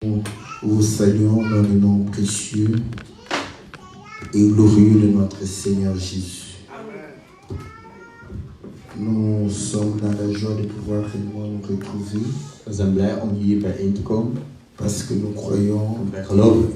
Nous vous saluons dans le nom précieux et glorieux de notre Seigneur Jésus. Nous sommes dans la joie de pouvoir réellement nous retrouver. We zijn blij om hier bijeen te komen. Parce que nous croyons Wij geloven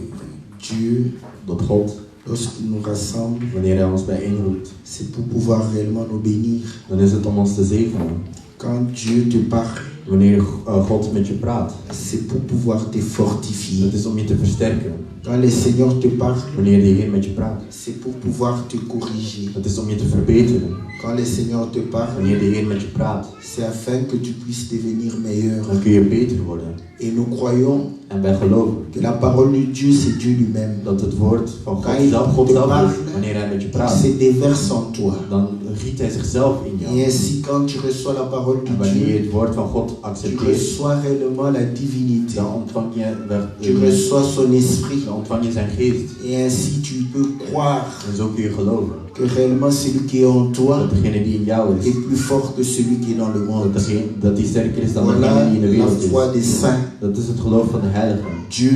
Dieu, dat God, lorsqu'il nous rassemble, wanneer Hij ons bijeenroept, c'est pour pouvoir réellement nous bénir. dan is het om ons te zegenen. Quand Dieu te parle, Wanneer God met je praat, c'est pour pouvoir te fortifier. dat is om je te versterken. Quand le Seigneur te parle, Wanneer de Heer met je praat, c'est pour pouvoir te corriger. dat is om je te verbeteren. Quand le Seigneur te parle, Wanneer de Heer met je praat, c'est afin que tu puisses devenir meilleur. dan kun je beter worden. Et nous croyons En wij geloven que la parole de Dieu, c'est Dieu lui-même. dat het woord van God Quand il zelf, God te zelf parle, is. Wanneer Hij met je il praat, se déverse en toi. dan giet Hij zichzelf in Et jou. ainsi, quand tu reçois la parole En de wanneer je Dieu, het woord van God tu accepteert, reçois réellement la divinité. dan ontvang Tu reçois son esprit. dan ontvang je zijn geest. Et ainsi, tu peux croire En zo kun je geloven que réellement celui qui est en toi dat degene die in jou is, est plus fort que celui qui est dans le monde. dat die sterker is dan Voilà degene die in de la wereld foi is. des saints. Dat is het geloof van de heiligen. Dieu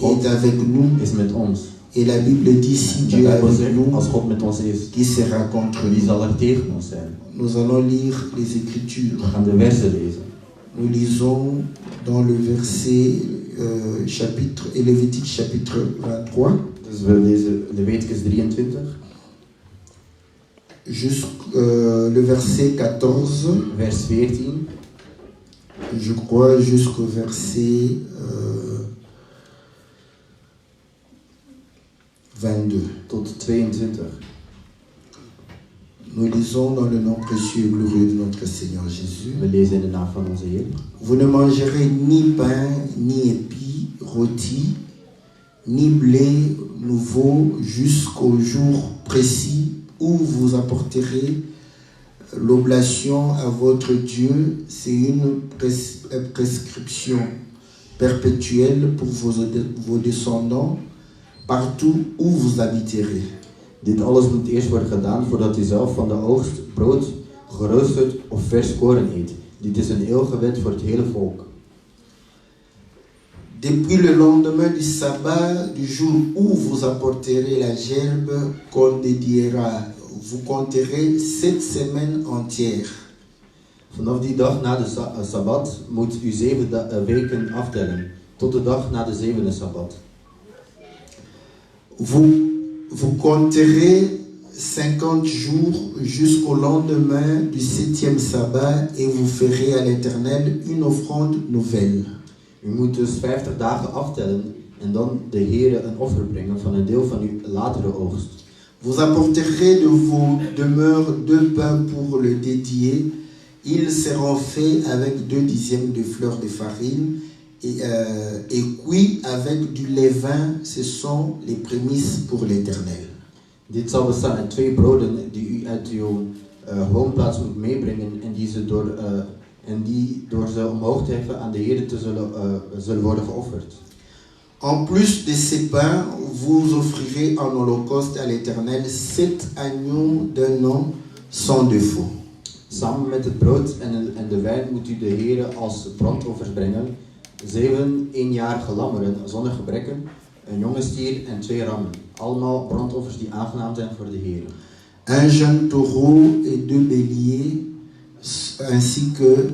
est avec nous. Is met ons. Et la Bible dit, si Dieu est avec nous, als God met ons is, qui sera contre wie nous? zal er tegen ons zijn? Nous allons lire les Écritures. We gaan de versen lezen. Nous lisons dans le verset chapitre, Lévitique chapitre 23. Dus we lezen Leviticus 23. Le verset 14. Vers 14. Je crois jusqu'au verset 22. Tot 22. Nous lisons dans le nom précieux et glorieux de notre Seigneur Jésus. We lezen in de naam van onze Heer. Vous ne mangerez ni pain, ni épis rôtis, ni blé nouveau jusqu'au jour précis où vous apporterez l'oblation à votre Dieu. C'est une prescription perpétuelle pour vos descendants partout où vous habiterez. Dit alles moet eerst worden gedaan voordat u zelf van de oogst brood, geroosterd of vers koren eet. Dit is een eeuwige wet voor het hele volk. Depuis le lendemain du sabbat, du jour où vous apporterez la gerbe qu'on dédiera, vous compterez 7 semaines entières. Vanaf die dag na de sabbat moet u 7 weken aftellen, tot de dag na de 7e sabbat. Vous compterez 50 jours jusqu'au lendemain du 7e sabbat et vous ferez à l'Éternel une offrande nouvelle. U moet dus 50 dagen aftellen en dan de Heere een offer brengen van een deel van uw latere oogst. Vous apporterez de vos demeures 2 pains pour le dédier. Ils seront faits avec 2 dixièmes de fleur de farine et cuits avec du levain. Ce sont les prémices pour l'Éternel. Dit zal bestaan uit 2 broden die u uit uw woonplaats moet meebrengen en die door ze omhoog te heffen aan de Heere zullen worden geofferd. En plus de ces pains, vous offrirez en holocauste à l'Éternel 7 agneaux d'un an sans défaut. Samen met het brood en de wijn moet u de Heere als brandoffers brengen 7 eenjarige lammeren zonder gebrekken, een jonge stier en 2 rammen. Allemaal brandoffers die aangenaam zijn voor de Heere. Un jeune taureau et 2 béliers, ainsi que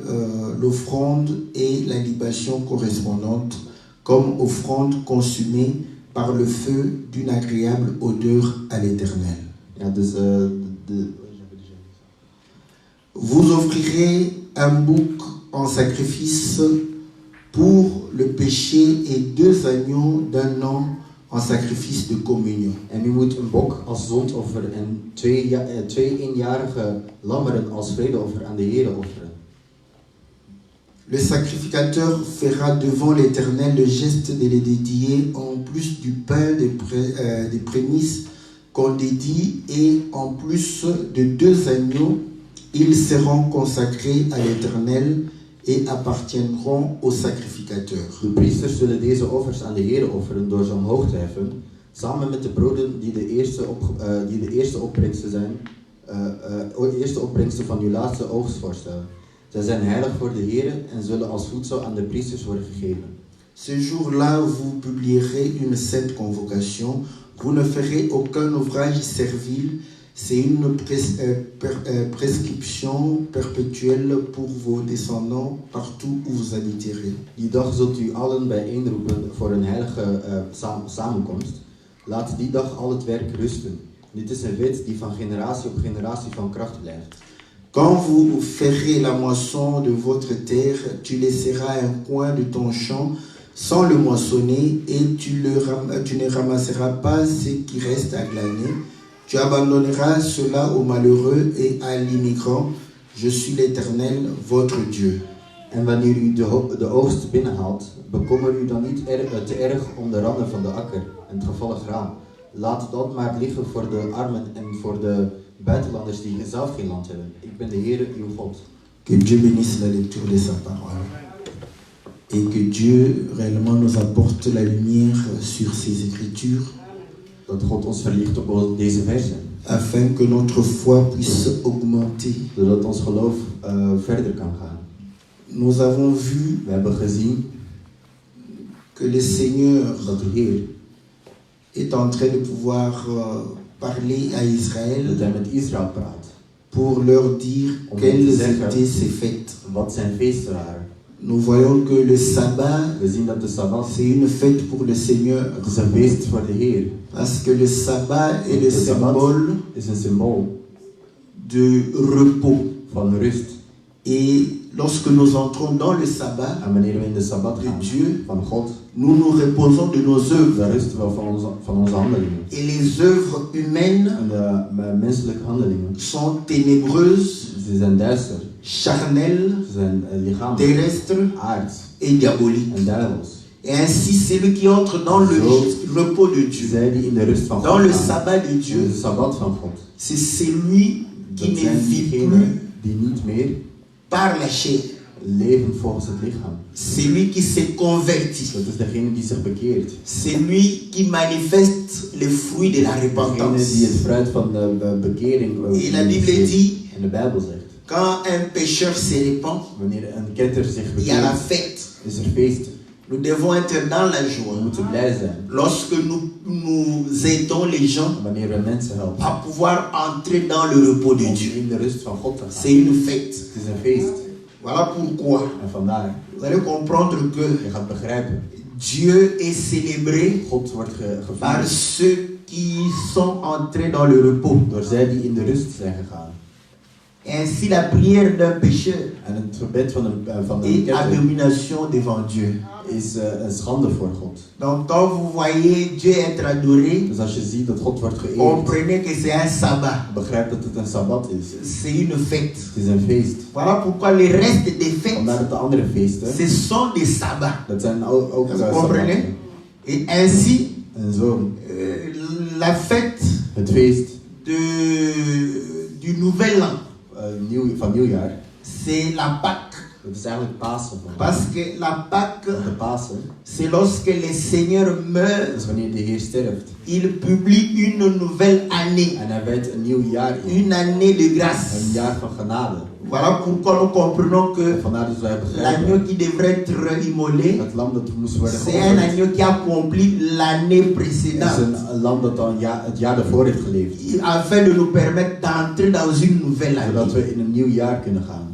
l'offrande et la libation correspondante, comme offrande consumée par le feu d'une agréable odeur à l'Éternel. Ja, dus vous offrirez un bouc en sacrifice pour le péché et 2 agneaux d'un an en sacrifice de communion. En u moet een bok als zondoffer en 2 eenjarige lammeren als vredeoffer aan de Heere offeren. Le sacrificateur fera devant l'Éternel le geste de les dédier en plus du pain des prémices qu'on dédie et en plus de 2 agneaux. Ils seront consacrés à l'Éternel et appartiendront au sacrificateur. De priesters zullen deze offers aan de Heere offeren door ze omhoog te heffen, samen met de broden die de eerste opbrengsten zijn, eerste opbrengsten van uw laatste oogst voorstellen. Zij zijn heilig voor de Heere en zullen als voedsel aan de priesters worden gegeven. Ce jour-là, vous publierez une sainte convocation. Vous ne ferez aucun ouvrage servile. C'est une prescription perpétuelle pour vos descendants partout où vous habiterez. Die dag zult u allen bijeenroepen voor een heilige samenkomst. Laat die dag al het werk rusten. Dit is een wet die van generatie op generatie van kracht blijft. Quand vous ferez la moisson de votre terre, tu laisseras un coin de ton champ sans le moissonner et tu ne ramasseras pas ce qui reste à glaner. Tu abandonneras cela aux malheureux et à l'immigrant. Je suis l'Éternel, votre Dieu. En wanneer u de oogst binnenhaalt, bekommer u dan niet te erg om de randen van de akker en het gevallen graan. Laat dat maar liggen voor de armen en voor de buitenlanders die zelf geen land hebben. Ik ben de Heer, uw God. Que Dieu bénisse la lecture de sa parole. Et que Dieu réellement nous apporte la lumière sur ces écritures. Dat God ons verlicht op deze versen. Afin que notre foi puisse augmenter. Zodat ons geloof verder kan gaan. Nous avons vu We hebben gezien que le Seigneur dat de Heer est en train de pouvoir parler à Israël dat hij met Israël praat. Pour leur dire quelles étaient ses fêtes. Wat zijn feesten waren. Nous voyons que le sabbat, We zien dat de Sabbat c'est une fête pour le Seigneur. Het is een feest voor de Heer. Parce que le sabbat est le symbole is een symbool de repos. Van rust. Et lorsque nous entrons dans le sabbat en wanneer we in de Sabbat gaan, de Dieu, van God, nous nous reposons de nos œuvres. dan rusten we van onze handelingen. Et les œuvres humaines En de menselijke handelingen sont ténébreuses, ze zijn duister, charnelles, ze zijn lichamelijk, terrestres aards et diaboliques. en duivels. Et ainsi, celui qui entre dans le repos de Dieu, Zij die in de rust van God dans le gaan, sabbat de Dieu, de Sabbat van God, c'est celui qui dat ne zijn vit diegenen plus die niet meer par la chair. leven volgens het lichaam. Celui qui se convertit. Dat is degene die zich bekeert. Celui qui manifeste les fruits de la Degene repentance. die het fruit van de bekering Et la Bible dit, en de Bijbel zegt. quand un pécheur se répand, Wanneer een ketter zich il y a la bekeert, fête. is er feest. Nous devons être dans la We joie. moeten blij zijn. Lorsque nous aidons les gens Wanneer we mensen helpen. à pouvoir entrer dans le repos de Om Dieu. in de rust van God te gaan. C'est une fête. Het is een feest. Voilà pourquoi En vandaar, vous allez comprendre que je gaat begrijpen. Dieu est célébré God wordt par gevierd ceux qui sont entrés dans le repos. door zij die in de rust zijn gegaan. Ainsi, la prière d'un pécheur En het gebed van een est ketter abomination devant Dieu. is een schande voor God. Donc, quand vous voyez Dieu être adoré, Dus als je ziet dat God wordt geëerd, comprenez que c'est un sabbat. begrijp dat het een Sabbat is. C'est une fête. Het is een feest. Voilà pourquoi le reste des fêtes, Vandaar dat de andere feesten, ce sont des sabbats. dat zijn ook Vous sabbatten. comprenez? Et ainsi, En zo, la fête het feest du nouvel an, van nieuwjaar, c'est la Pâque. dat is eigenlijk Pasen. Parce que la Pâque, De Pasen, c'est lorsque le Seigneur meurt, dat is wanneer de Heer sterft. il publie une nouvelle année, En hij wijdt een nieuw jaar in. une année de grâce. Een jaar van genade. Voilà pourquoi nous comprenons que En vandaar dat wij l'agneau begrijpen, qui devrait être immolé, het lam dat moest worden c'est un geofferd, agneau qui a accompli l'année is précédente, een lam dat dan het jaar daarvoor heeft geleefd. afin de nous permettre d'entrer dans une nouvelle Zodat année. we in een nieuw jaar kunnen gaan.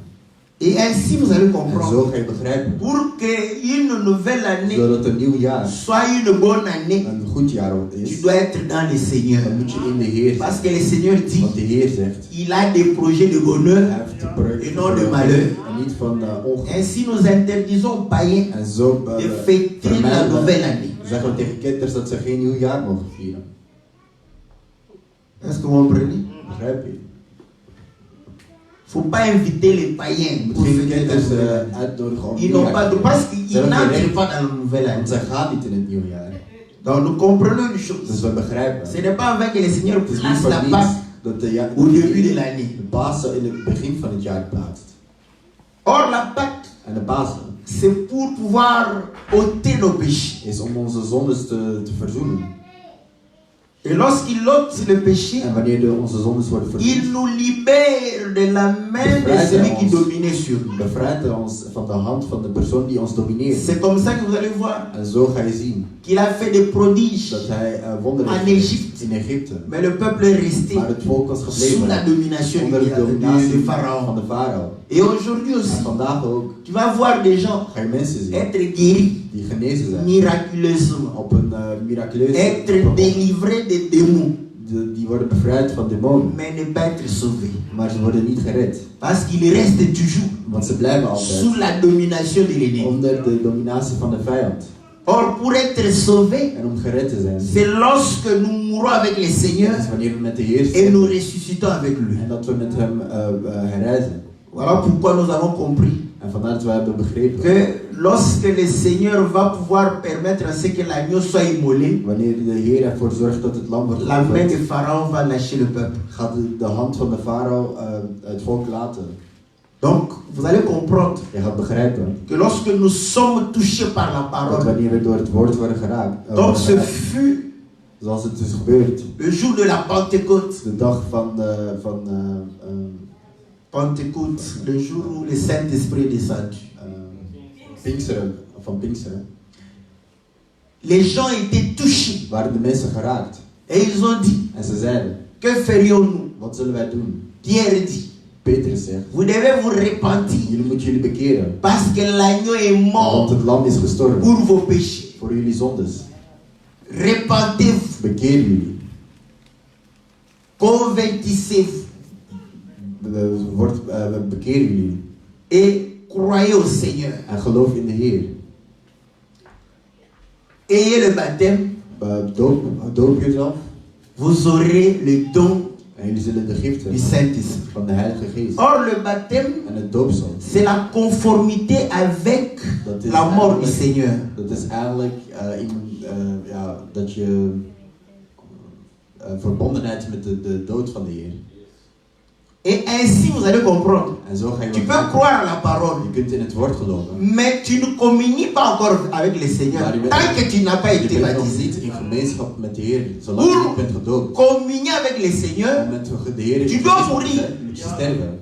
Et ainsi, vous allez En comprendre, zo ga je begrijpen. pour qu'une nouvelle année Zodat een nieuw jaar soit une bonne année, een goed jaar tu is, dois être dans le Seigneur. dan moet je in de Heer Parce zijn. que le Seigneur dit, Want de Heer zegt, il a des projets de bonheur. hij heeft de projecten Et non de voor malheur. en niet van ongeluk. Ainsi, nous interdisons aux païens En zo de fêter la nouvelle année. zeggen we tegen ketters dat ze geen nieuw jaar mogen vieren. Est-ce que vous comprenez? Begrijp je? Il ne faut pas inviter les païens Je pour moet geen fêter la ketters nouvelle année. uitnodigen om Ils n'ont pas de... Parce Ze qu'ils hebben geen n'entrent recht. pas dans la nouvelle Want année. zij gaat niet in het nieuwjaar. Donc nous comprenons une Dus chose. we begrijpen. Ce n'est pas avec que le Seigneur Het is niet place voor la niets Pâque dat au début de l'année. de Pasen in het begin van het jaar plaatst. Or, la Pâque, En de Pasen c'est pour pouvoir ôter nos péchés. is om onze zondes te verzoenen. Et lorsqu'il ôte le péché, En wanneer onze zondes worden il verzoend, nous libère de la main de celui qui dominait sur nous. bevrijdt hij ons van de hand van de persoon die ons domineert. C'est comme ça que vous allez voir En zo ga je zien qu'il a fait des prodiges. dat hij wonderen En heeft Égypte. in Egypte. Mais le peuple est resté Maar het volk was sous la gebleven domination onder de de dominatie van Pharaon. de farao. Et aujourd'hui En aussi, vandaag ook tu vas voir des gens ga je mensen zien être guéris die genezen zijn miraculeusement, op een miraculeuze être délivrés des démons, die worden bevrijd van demonen, mais ne pas être sauvés. maar ze worden niet gered. Parce qu'ils restent toujours Want ze blijven altijd sous la domination de l'ennemi. onder de dominatie van de vijand. Or, pour être sauvés, En om gered te zijn, c'est lorsque nous mourons avec le Seigneur is wanneer we met de Heer et zijn nous ressuscitons avec lui. en dat we met hem herrijzen. Voilà pourquoi nous avons compris En vandaar dat we hebben begrepen, que lorsque le Seigneur va pouvoir permettre à ce que l'agneau soit immolé, wanneer de Heer ervoor zorgt dat het lam wordt la main geofferd, de Pharaon va lâcher le peuple. gaat de hand van de farao het volk laten. Donc, vous allez comprendre Je gaat begrijpen que lorsque nous sommes touchés par la dat parole, wanneer we door het woord worden geraakt, donc ce fut zoals het is gebeurd, le jour de la Pentecôte. de dag van Pentecôte, le jour où le Saint-Esprit est descendu. Pinksteren, van Pinksteren, Les gens étaient touchés waren de mensen geraakt. et ils ont dit, En ze zeiden, que ferions-nous? wat zullen wij doen? Pierre dit, Petrus zegt, vous devez vous repentir jullie moeten jullie bekeren, parce que l'agneau est want mort het lam is gestorven pour vos péchés. voor jullie zondes. Repentez-vous, Bekeer jullie. convertissez-vous Bekeer jullie. et croyez au Seigneur. En geloof in de Heer. Ayez le baptême, Doop jezelf. vous aurez le don En jullie zullen de gift du hebben Saint-Esprit. van de Heilige Geest. Or, le baptême, En het doopsel, c'est la conformité avec dat is la mort du eigenlijk, Seigneur. dat is eigenlijk dat je verbondenheid met de dood van de Heer. Et ainsi, vous allez comprendre. En zo ga je Tu wat peux maken. croire à la parole, Je kunt in het woord geloven. mais tu ne communies pas encore avec le Seigneur tant que tu n'as pas Je été bent nog baptisé. niet in gemeenschap met de Heer, zolang je niet bent gedoopt. Communier avec le Om Seigneur, met de Heer in Tu dois gemeenschap te mourir. zijn, moet je sterven.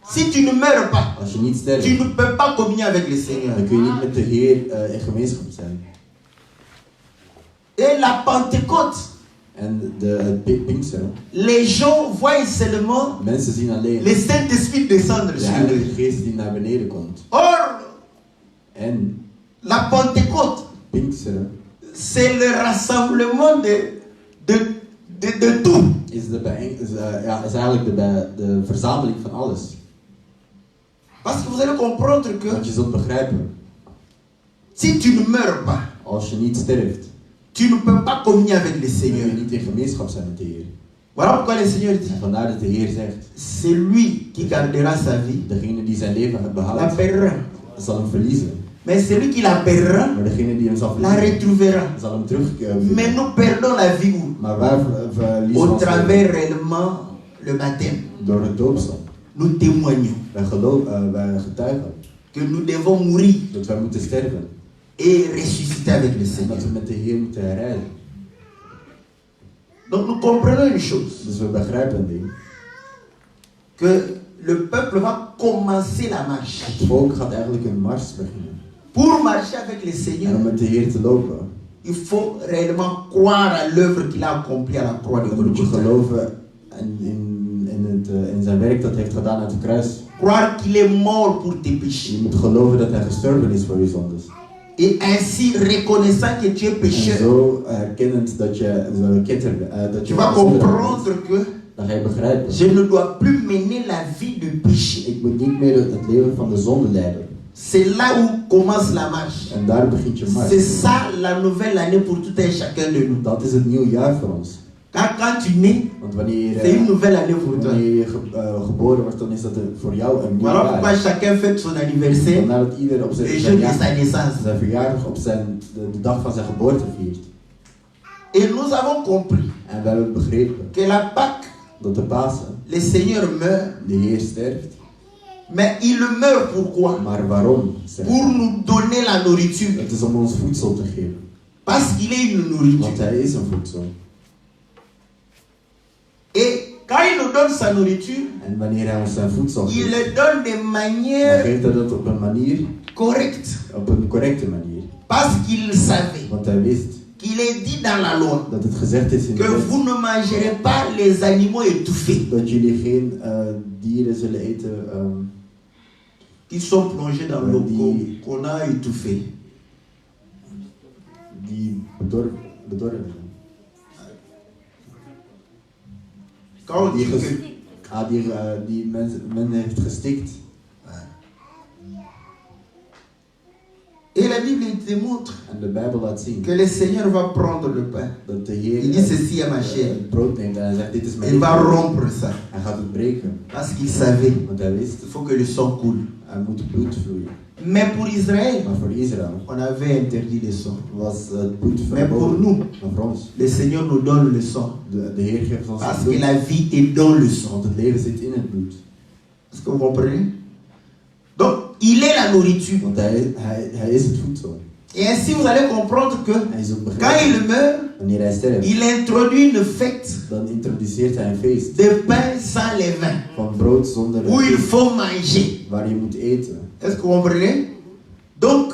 si tu ne meurs pas, Als je niet tu sterft, ne peux pas communier avec le Seigneur. dan kun je niet met de Heer in gemeenschap zijn. Et la Pentecôte, En het Pinksteren, les gens voient seulement mensen zien alleen le Saint-Esprit descendre de sur Heilige eux. Geest die naar beneden komt. Or, En la Pentecôte, Pinksteren c'est le rassemblement de tout. is eigenlijk de verzameling van alles. Parce que vous allez comprendre que Want je zult begrijpen, si tu ne meurs pas, als je niet sterft, tu ne peux pas communier avec le kun Seigneur. je niet in gemeenschap zijn met de Heer. Voilà pourquoi le Seigneur dit, En vandaar dat de Heer zegt, c'est lui qui gardera sa vie, degene die zijn leven la behoudt, perdra. zal hem verliezen. Mais celui qui la perdra, Maar degene die hem zal la verliezen, retrouvera. zal hem Mais terugvinden. nous perdons la vie où? Maar wij verliezen Au ons travers leven réellement le baptême. door het doopsel. Nous témoignons Wij getuigen que nous devons mourir dat wij moeten sterven. et ressusciter avec le En Seigneur. dat we met de Heer moeten herrijden. Donc nous comprenons une chose, Dus we begrijpen een ding. que le peuple va commencer la marche. Het volk gaat eigenlijk een mars beginnen. Pour marcher avec le En om Seigneur, met de Heer te lopen, il faut réellement croire à l'œuvre qu'il a accomplie à la croix de dan moet je Golgotha. geloven in zijn werk dat hij heeft gedaan aan het kruis. Croire qu'il est mort pour tes Je péchés. moet geloven dat hij gestorven is voor je zondes. Et ainsi, reconnaissant que tu es En pécheur, zo erkennend dat je tu vas comprendre que dan ga je begrijpen. je ne dois plus mener la vie de péché. Ik moet niet meer het leven van de zonde leiden. C'est là où commence la marche. En daar begint je mars. C'est ça la nouvelle année pour tout un chacun de nous. Dat is het nieuw jaar voor ons. Quand tu nais, Want wanneer c'est une nouvelle année pour toi. je geboren wordt, dan is dat voor jou een nieuw Voilà pourquoi jaar. chacun fête son anniversaire, Vandaar dat ieder op le zijn jour de sa naissance. verjaardag op de dag van zijn geboorte viert. Et nous avons compris En we hebben begrepen que la Pâque, dat de Pasen, le Seigneur meurt, de Heer sterft. mais il meurt pourquoi? Maar waarom sterft Pour hij? nous donner la nourriture. Het is om ons voedsel te geven. Parce qu'il est une Want nourriture. hij is een voedsel. quand il nous donne sa nourriture, En wanneer hij ons zijn voedsel il geeft, le donne de dan manière geeft hij dat op een manier, correcte. op een correcte manier. Parce qu'il savait Want hij wist qu'il est dit dans la loi dat het gezegd is in de que wet vous ne mangerez pas les animaux étouffés dat jullie geen dieren zullen eten qui sont plongés dans l'eau qu'on a étouffé. die bedorven zijn. Quand on dit que Die men heeft gestikt. et la Bible démontre En de Bijbel laat zien que le Seigneur va prendre le pain. dat de Heer Il dit ceci à ma chair. het brood neemt en hij zegt dit is mijn Il va lichaam. rompre ça. Hij gaat het breken, Parce qu'il savait want hij wist qu'il faut que le sang coule. er moet bloed vloeien. Mais pour Israël, Maar voor Israël on avait interdit le sang. was het bloed Mais pour verboden. nous, Maar voor ons, le Seigneur nous donne le sang. de Heer geeft ons het Parce que bloed. la vie est dans le sang. Want het leven zit in het bloed. Est-ce que vous comprenez? Donc, il est la nourriture. Want hij is het voedsel. Et ainsi, vous allez comprendre que Hij is ook quand begrijpelijk. il meurt, Wanneer hij sterft, il introduit une fête dan introduceert hij een feest de pain sans levain, van brood zonder où il gist, faut manger. waar je moet eten. Est-ce que vous comprenez? Donc,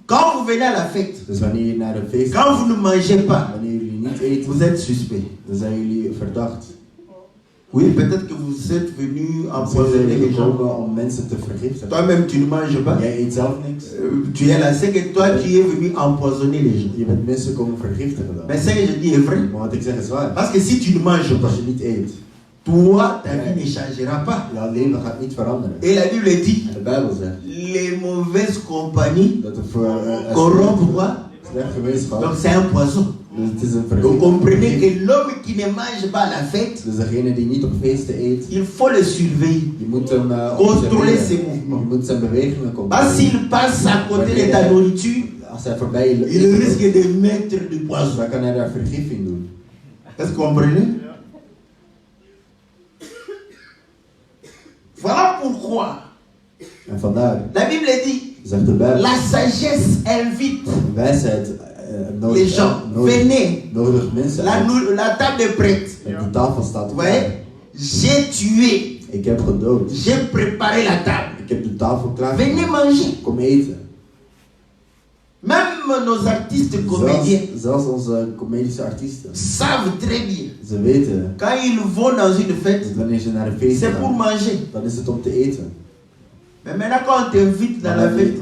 quand vous venez à la fête, Dus wanneer je naar een feest quand gaat, vous ne mangez pas, wanneer jullie niet eten, vous êtes suspect. dan zijn jullie verdacht. Oui, peut-être que vous êtes venu Misschien zijn empoisonner jullie les gens. gekomen om mensen te vergiftigen. Toi-même, tu ne manges pas. Jij eet zelf niks. Tu es là, c'est que toi, tu es venu empoisonner les gens. Je bent mensen komen vergiftigen dan. Mais ce que je dis est vrai. Maar wat ik zeg is waar. Parce que si tu ne manges Want pas, als je niet eet, toi, ta vie ne changera pas. jouw leven gaat niet veranderen. Et la Bible dit, En de Bijbel zegt les mauvaises compagnies dat er voor corrompent quoi? slecht gemeenschap, Donc c'est un poison. dus het is een Donc comprenez vergiftiging. que l'homme qui ne mange pas à la fête, Dus degene die niet op feesten eet, il faut le surveiller. je moet hem Contrôler ses observeren. mouvements. Je moet zijn bewegingen Parce controleren. s'il passe à côté de ta nourriture, Als hij voorbij je il eten risque loopt, de mettre du poison. dan kan hij daar vergifting doen. Est-ce que vous comprenez? Voilà pourquoi En vandaar la Bible dit, zegt de Bijbel, la sagesse invite wijsheid les gens, venez, nodig mensen uit. la table est prête. En de tafel staat Vous klaar. voyez, j'ai tué, Ik heb gedood. j'ai préparé la table. Ik heb de tafel klaar. Venez manger. Kom eten. Même nos artistes comédiens Zelfs onze comedische artiesten. savent très bien, Ze weten quand ils vont dans une fête, dat wanneer ze naar een feest c'est pour gaan, manger. dan is het om te eten. Mais maintenant, quand on t'invite dans la fête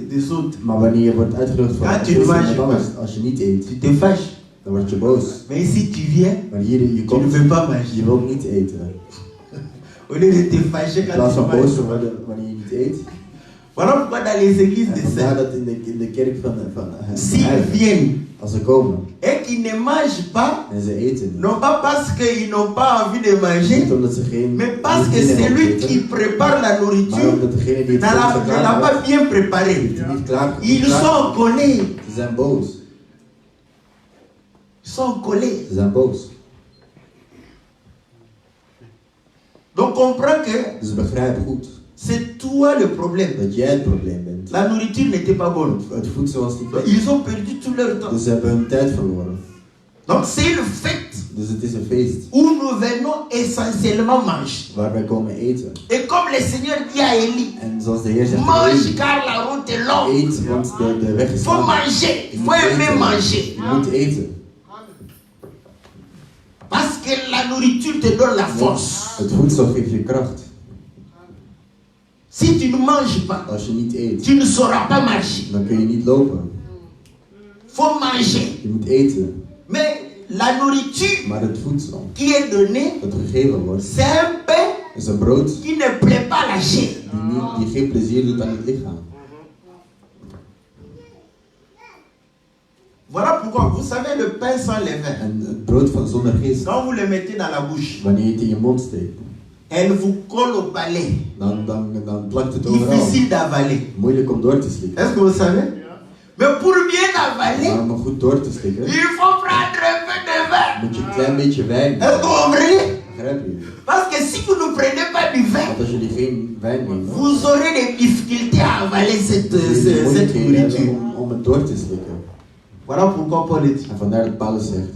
des autres, Maar wanneer je wordt uitgenodigd voor Ah, een tu feest van manges iemand pas. anders, als je niet eet, tu te fâches. dan word je boos. Mais ici, tu viens, Maar hier, je tu ne komt, veux pas je manger. wilt niet eten. Au lieu de te fâcher In quand plaats tu van boos manges. te worden wanneer je niet eet. Voilà pourquoi dans les églises En de vandaar saints, dat in de kerk van s'ils heilige, viennent als ze komen et qu'ils ne mangent pas, en ze eten niet. non pas parce qu'ils n'ont pas envie de Niet manger, omdat ze geen mais parce que zin hebben om te celui eten, qui prépare la maar nourriture omdat degene die ne het l'a voedsel ne klaar l'a pas heeft, bien préparé. heeft het niet klaar. Ils sont en colère. Ze zijn boos. Ils sont en colère. Ze zijn boos. Donc comprends que Dus begrijp goed c'est toi le problème. dat jij het probleem bent. La nourriture n'était pas bonne. Het voedsel was niet goed. Ils ont perdu tout leur temps. Dus ze hebben hun tijd verloren. Donc c'est une fête Dus het is een feest où nous venons essentiellement manger. waar wij komen eten. Et comme le Seigneur dit à Élie, En zoals de Heer zegt, mange car la route est longue. eet, want de weg Il is faut lang. manger, il Je faut moet aimer eten. manger. Je moet eten. Parce que la nourriture te donne la force. Het voedsel geeft je kracht. Si tu ne manges pas, Als je niet eet, tu ne sauras pas marcher. dan kun je niet lopen. Faut manger. Je moet eten. Mais la nourriture Maar het voedsel qui est donnée, dat gegeven wordt, c'est un pain is een brood qui ne plaît pas à la chair. die geen plezier doet aan het lichaam. Voilà pourquoi, vous savez, le pain sans levain, En het brood van zonder gist, quand vous le mettez dans la bouche, wanneer je het in je mond steekt, elle vous colle au palais. dan plakt het overal. Difficile d'avaler. Moeilijk om door te slikken. Est-ce que vous savez? Mais pour bien avaler, Maar om goed door te slikken, il faut prendre un peu de vin. moet je een klein beetje wijn Est-ce que nemen. vous comprenez? Begrijp je? Parce que si vous ne prenez pas du vin, Want als jullie geen wijn nemen, vous aurez des difficultés à avaler zul je cette moeilijkheden nourriture. hebben om het door te slikken. Voilà pourquoi Paul dit, En vandaar dat Paulus zegt,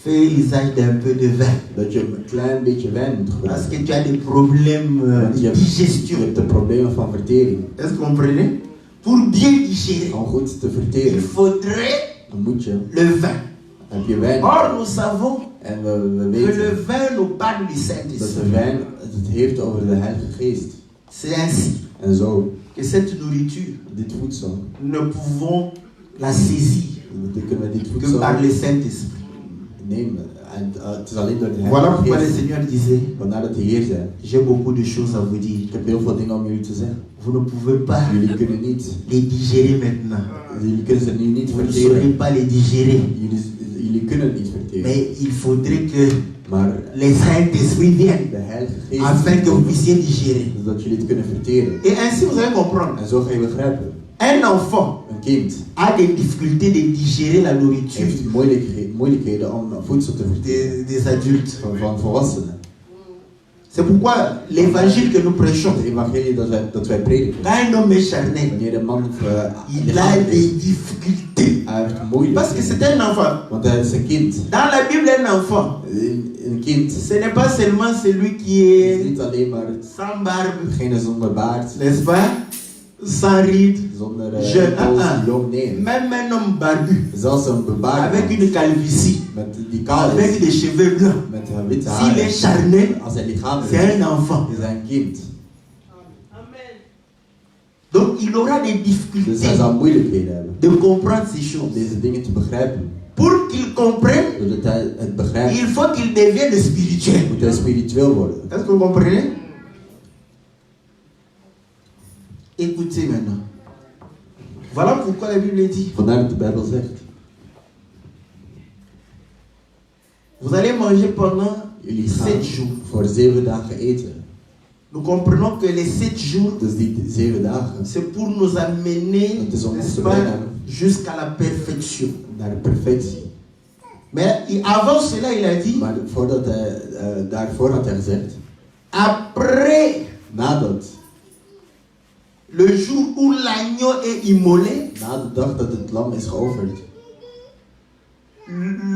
fais usage d'un peu de vin. dat je een klein beetje wijn moet Parce gebruiken. que tu as des problèmes Want de je digestion. hebt de problemen van vertering. Est-ce que vous comprenez? Pour bien digérer, Om goed te il verteren, faudrait dan moet je, le vin. heb je wijn. Or, nous savons En we que weten le vin nous parle du dat de Saint-Esprit. wijn het heeft over de Heilige Geest. C'est ainsi En zo, que cette nourriture, dit voedsel, nous ne pouvons la saisir kunnen we dit que voedsel par le Saint-Esprit. nemen. En het is alleen door de Voilà Heilige pourquoi le Geest. Seigneur disait, Vandaar dat de Heer zei, j'ai beaucoup de choses à vous dire. ik heb heel veel dingen om jullie te zeggen. Vous ne pouvez pas Jullie kunnen niet, les digérer maintenant. jullie kunnen ze nu niet Vous ne saurez verteren. pas les digérer. Jullie kunnen het niet verteren. Mais il faudrait que Maar le Saint-Esprit vienne de Heilige Geest afin que vous komt, puissiez digérer. zodat jullie het kunnen verteren. Et ainsi vous allez comprendre. En zo ga je begrijpen. Un enfant Een kind a des difficultés de digérer la nourriture heeft moeilijkheden om voedsel te verteren des adultes. van volwassenen. C'est pourquoi l'évangile que nous prêchons, Het evangelie dat wij prediken. quand un homme est charnel, Wanneer een man il a des difficultés. hij heeft Parce que moeilijkheden. c'est un enfant. Want hij is een kind. Dans la Bible, un enfant, Een kind ce n'est pas seulement celui qui is est niet alleen maar sans barbe, degene zonder baard, n'est-ce pas? Sans rides, zonder jeune. pols, jong, nee. Même un homme barbu, Zelfs een bebaard avec une calvitie, met die kaal avec is, des cheveux blancs. met witte S'il est haren. charnel, Als hij lichamelijk c'est is, un enfant. is hij een kind. Donc il aura des Dus difficultés hij zal moeilijkheden hebben de comprendre ces om choses. deze dingen te begrijpen. Pour qu'il comprenne, Doordat hij het begrijpt, il faut qu'il devienne spirituel. moet hij spiritueel worden. Est-ce que vous comprenez? Écoutez maintenant. Voilà pourquoi la Bible dit, Vandaar dat de Bijbel zegt, vous allez manger pendant jullie gaan 7 jours. voor 7 dagen eten. Nous comprenons que les 7 jours, Dus die 7 dagen c'est pour nous amener, Het is om ons n'est-ce te pas, brengen jusqu'à la perfection. naar de perfectie. Mais avant cela, il a dit, Maar voordat hij, daarvoor had hij gezegd, après nadat, le jour où l'agneau est immolé, na de dag dat het lam is geofferd,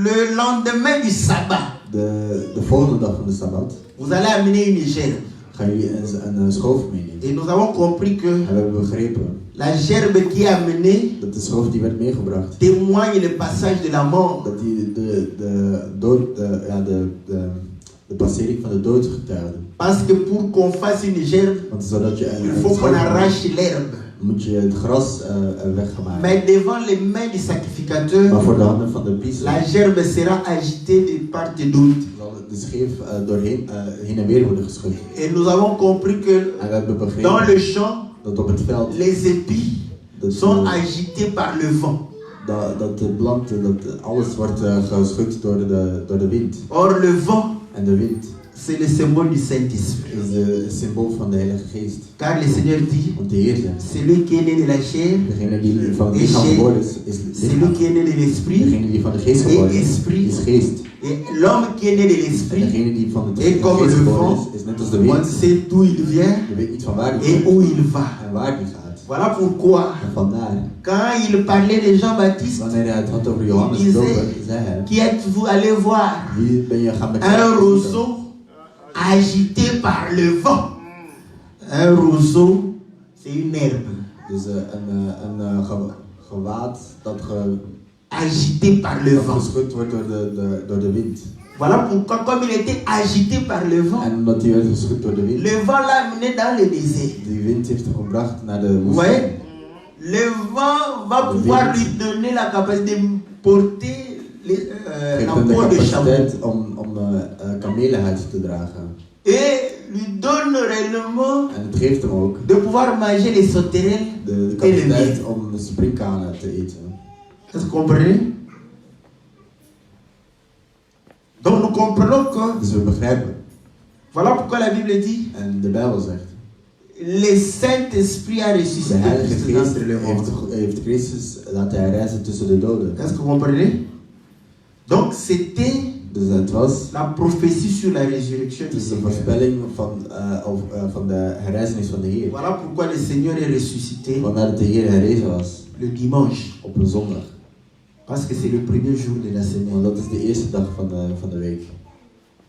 le lendemain du sabbat, de volgende dag van de Sabbat, vous allez amener une gerbe. gaan jullie een schoof meenemen. Et nous avons compris que En we hebben begrepen la gerbe qui est amenée dat de schoof die werd meegebracht, témoigne le passage de la mort. dat die de passering van de dood getuigde. Parce que pour qu'on fasse une gerbe, Want zodat je il een faut schoof qu'on maakt, arrache l'herbe. moet je het gras weggemaakt. Mais devant les mains du sacrificateur, Maar voor de handen van de priester la gerbe sera agitée de part et d'autre. zal de scheef doorheen heen en weer worden geschud. Et nous avons compris que En we hebben dans begrepen le champ, dat op het veld les épis dat, sont agités par le vent. dat de planten, dat alles wordt geschud door de wind. Or, le vent, En de wind c'est le symbole du Saint-Esprit. is het symbool van de Heilige Geest. Car le Seigneur dit, Want de Heer zegt, celui qui est né de la chair, degene die van het lichaam geboren is celui lichaam. qui est né de l'esprit, Degene die van de geest geboren is geest. et l'homme qui est né de En l'esprit, degene die van de Et comme geest le geboren vent, is net als de on wind. sait d'où il vient Je weet niet van waar die et komt où il va. en waar die gaat. Voilà pourquoi, En vandaar, quand il parlait de Jean-Baptiste, wanneer hij het had over Johannes de Il Doper, disait, zei hij, qui êtes-vous allé voir? wie ben je gaan Un bekijken? roseau agité par le vent. Un roseau, c'est une herbe Dus een gewaad dat agité par le vent. geschud wordt door de wind. Voilà pourquoi, comme il était agité par le vent, En omdat hij werd geschud door de wind, le vent l'a amené dans le désert. die wind heeft hem gebracht naar de Vous voyez? woestijn. Le vent va pouvoir lui donner la capacité de porter Geeft la hem de peau de chameau. capaciteit om kamelenhuid te dragen. Et lui donne réellement En het geeft hem ook de pouvoir manger les sauterelles de et le capaciteit miel. om de sprinkhanen te eten. Est-ce que vous comprenez? Donc nous comprenons que, Dus we begrijpen. voilà pourquoi la Bible dit, En de Bijbel zegt, le Saint-Esprit a de ressuscité Heilige Christus Geest d'entre les morts. heeft Christus laten hij reizen tussen de doden. Est-ce que vous comprenez? Donc c'était Dus het was la prophétie sur la résurrection du dus de Seigneur. voorspelling van de herrijzenis van de Heer. Voilà pourquoi le Seigneur est ressuscité Vandaar dat de Heer herrezen was le dimanche. op een zondag. Parce que c'est le premier jour de la semaine. Want dat is de eerste dag van de week.